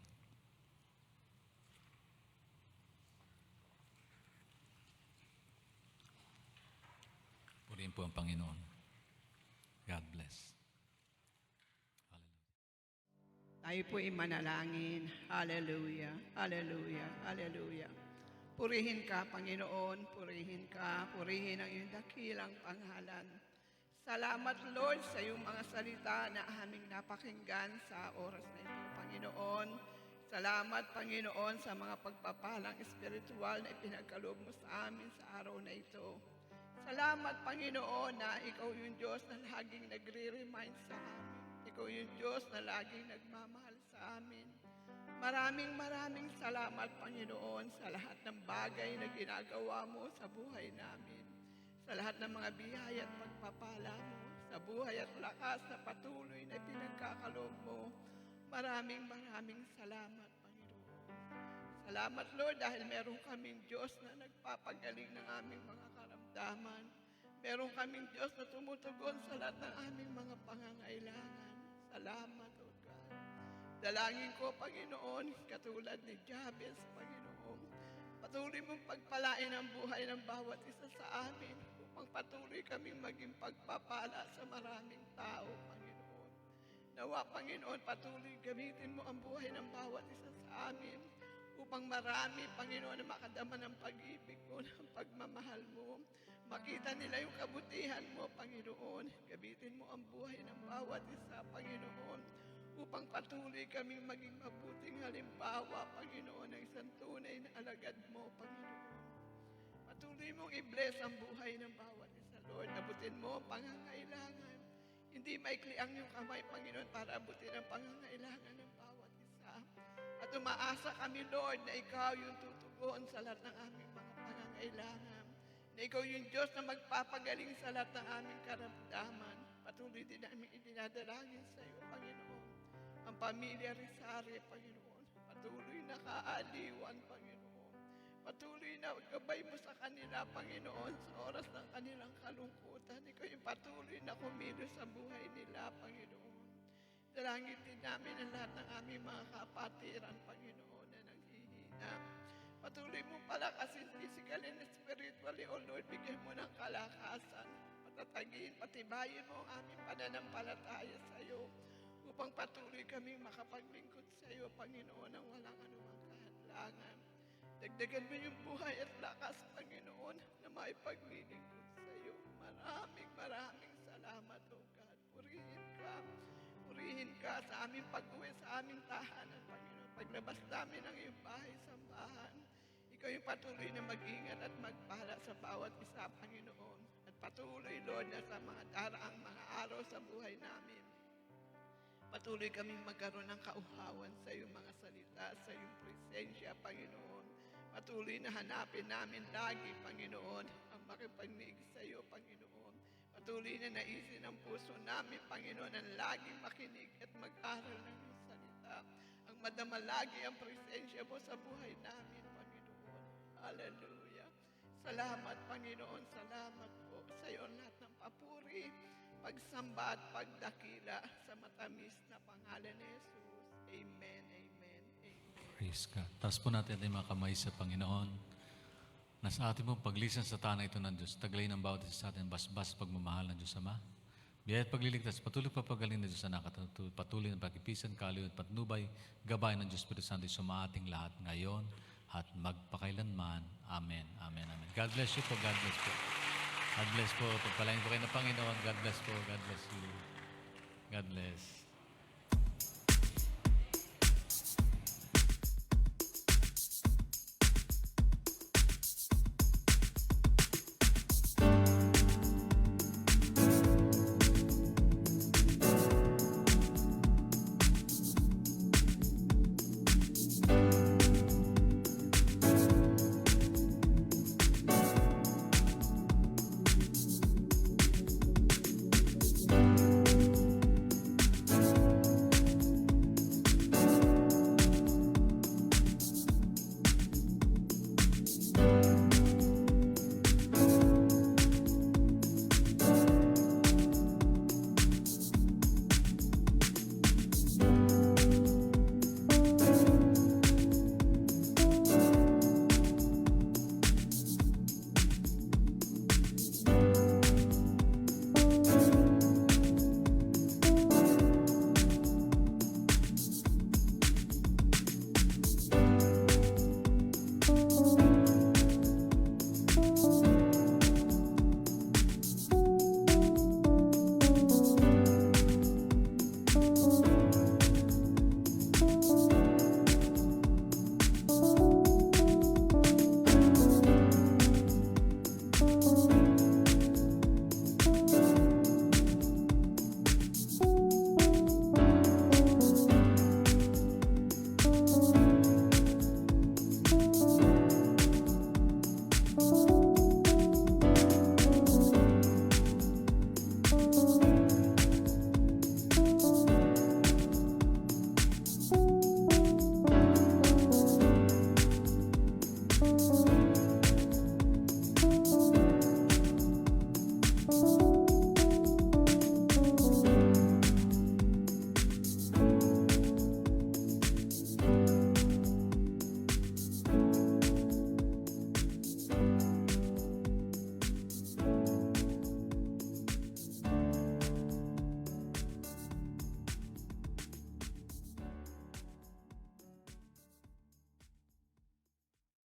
Purihin po ang Panginoon. God bless. Tayo po manalangin. Hallelujah, hallelujah, hallelujah. Purihin ka, Panginoon, purihin ka, purihin ang iyong dakilang pangalan. Salamat, Lord, sa iyong mga salita na aming napakinggan sa oras na ito, Panginoon. Salamat, Panginoon, sa mga pagpapalang espiritual na ipinagkaloob mo sa amin sa araw na ito. Salamat, Panginoon, na ikaw yung Diyos na laging nagre-remind sa amin. Ikaw yung Diyos na laging nagmamahal sa amin. Maraming salamat, Panginoon, sa lahat ng bagay na ginagawa mo sa buhay namin. Sa lahat ng mga biyaya at pagpapala mo, sa buhay at lakas na patuloy na pinagkakaloob mo. Maraming salamat, Panginoon. Salamat, Lord, dahil meron kaming Diyos na nagpapagaling ng aming mga karamdaman. Meron kaming Diyos na tumutugon sa lahat ng aming mga pangangailangan. Salamat, Lord God. Dalangin ko, Panginoon, katulad ni Jabez, Panginoon. Patuloy mong pagpalain ang buhay ng bawat isa sa amin upang patuloy kaming maging pagpapala sa maraming tao, Panginoon. Nawa, Panginoon, patuloy gamitin mo ang buhay ng bawat isa sa amin upang marami, Panginoon, na makadama ng pag-ibig mo, ng pagmamahal mo. Makita nila yung kabutihan mo, Panginoon. Gamitin mo ang buhay ng bawat isa, Panginoon, upang patuloy kaming maging mabuting halimbawa, Panginoon, ng isang tunay na alagad mo, Panginoon. Patuloy mong i-bless ang buhay ng bawat isa, Lord. Abutin mo ang pangangailangan. Hindi maikli ang iyong kamay, Panginoon, para abutin ang pangangailangan ng bawat isa. At umaasa kami, Lord, na ikaw yung tutugon sa lahat ng aming mga pangangailangan. Na ikaw yung Diyos na magpapagaling sa lahat ng aming karamdaman. Patuloy din namin idinadalangin sa iyo, Panginoon. Ang pamilya Rizare, Panginoon. Patuloy na kaaliwan, Panginoon. Patuloy na gabay mo sa kanila, Panginoon, sa oras ng kanilang kalungkutan. Ikaw yung patuloy na kumilos sa buhay nila, Panginoon. Dalangin din namin ang lahat ng aming mga kapatiran, Panginoon, na nanghihina. Patuloy mo palakasin physically and spiritually, O Lord. Bigyan mo ng kalakasan. Patatagin, patibayin mo ang aming pananampalataya sa iyo upang patuloy kaming makapaglingkod sa iyo, Panginoon, ng walang anumang kahadlangan. Dagdagan mo yung buhay at lakas, Panginoon, na maipaglilingkod sa iyo. Maraming salamat, O God. Purihin ka sa aming pag-uwi, sa aming tahanan, Panginoon. Paglabas namin ng iyong bahay, sambahan, ikaw yung patuloy na mag-ingat at magpala sa bawat isa, Panginoon. At patuloy, Lord, na sa mga daraang mga araw sa buhay namin. Patuloy kaming magkaroon ng kauhawan sa iyong mga salita, sa iyong presensya, Panginoon. Patuloy na hanapin namin lagi, Panginoon, ang makipagniig sa iyo, Panginoon. Patuloy na naisin ang puso namin, Panginoon, ang laging makinig at mag-aral ng iyong salita. Ang madama lagi ang presensya mo sa buhay namin, Panginoon. Hallelujah. Salamat, Panginoon. Salamat po sa iyo lahat ng papuri, pagsamba at pagdakila sa matamis na pangalan ni Jesus. Amen, amen, amen. Praise God. Taas po natin ang mga kamay sa Panginoon. Nasa ating pong paglisan sa tanay ito ng Diyos. Taglay ng bawat isa sa atin, basbas pagmamahal ng Diyos Ama. Biyaya at pagliligtas, patuloy papagaling ng Diyos Anak at patuloy ng pagkipisan, kaliw at patnubay, gabay ng Diyos Espiritu Santo sumaating lahat ngayon at magpakailanman. Amen, amen, amen. God bless you po, God bless po. God bless po. Pagpalain po kayo ng Panginoon. God bless po, God bless you. God bless.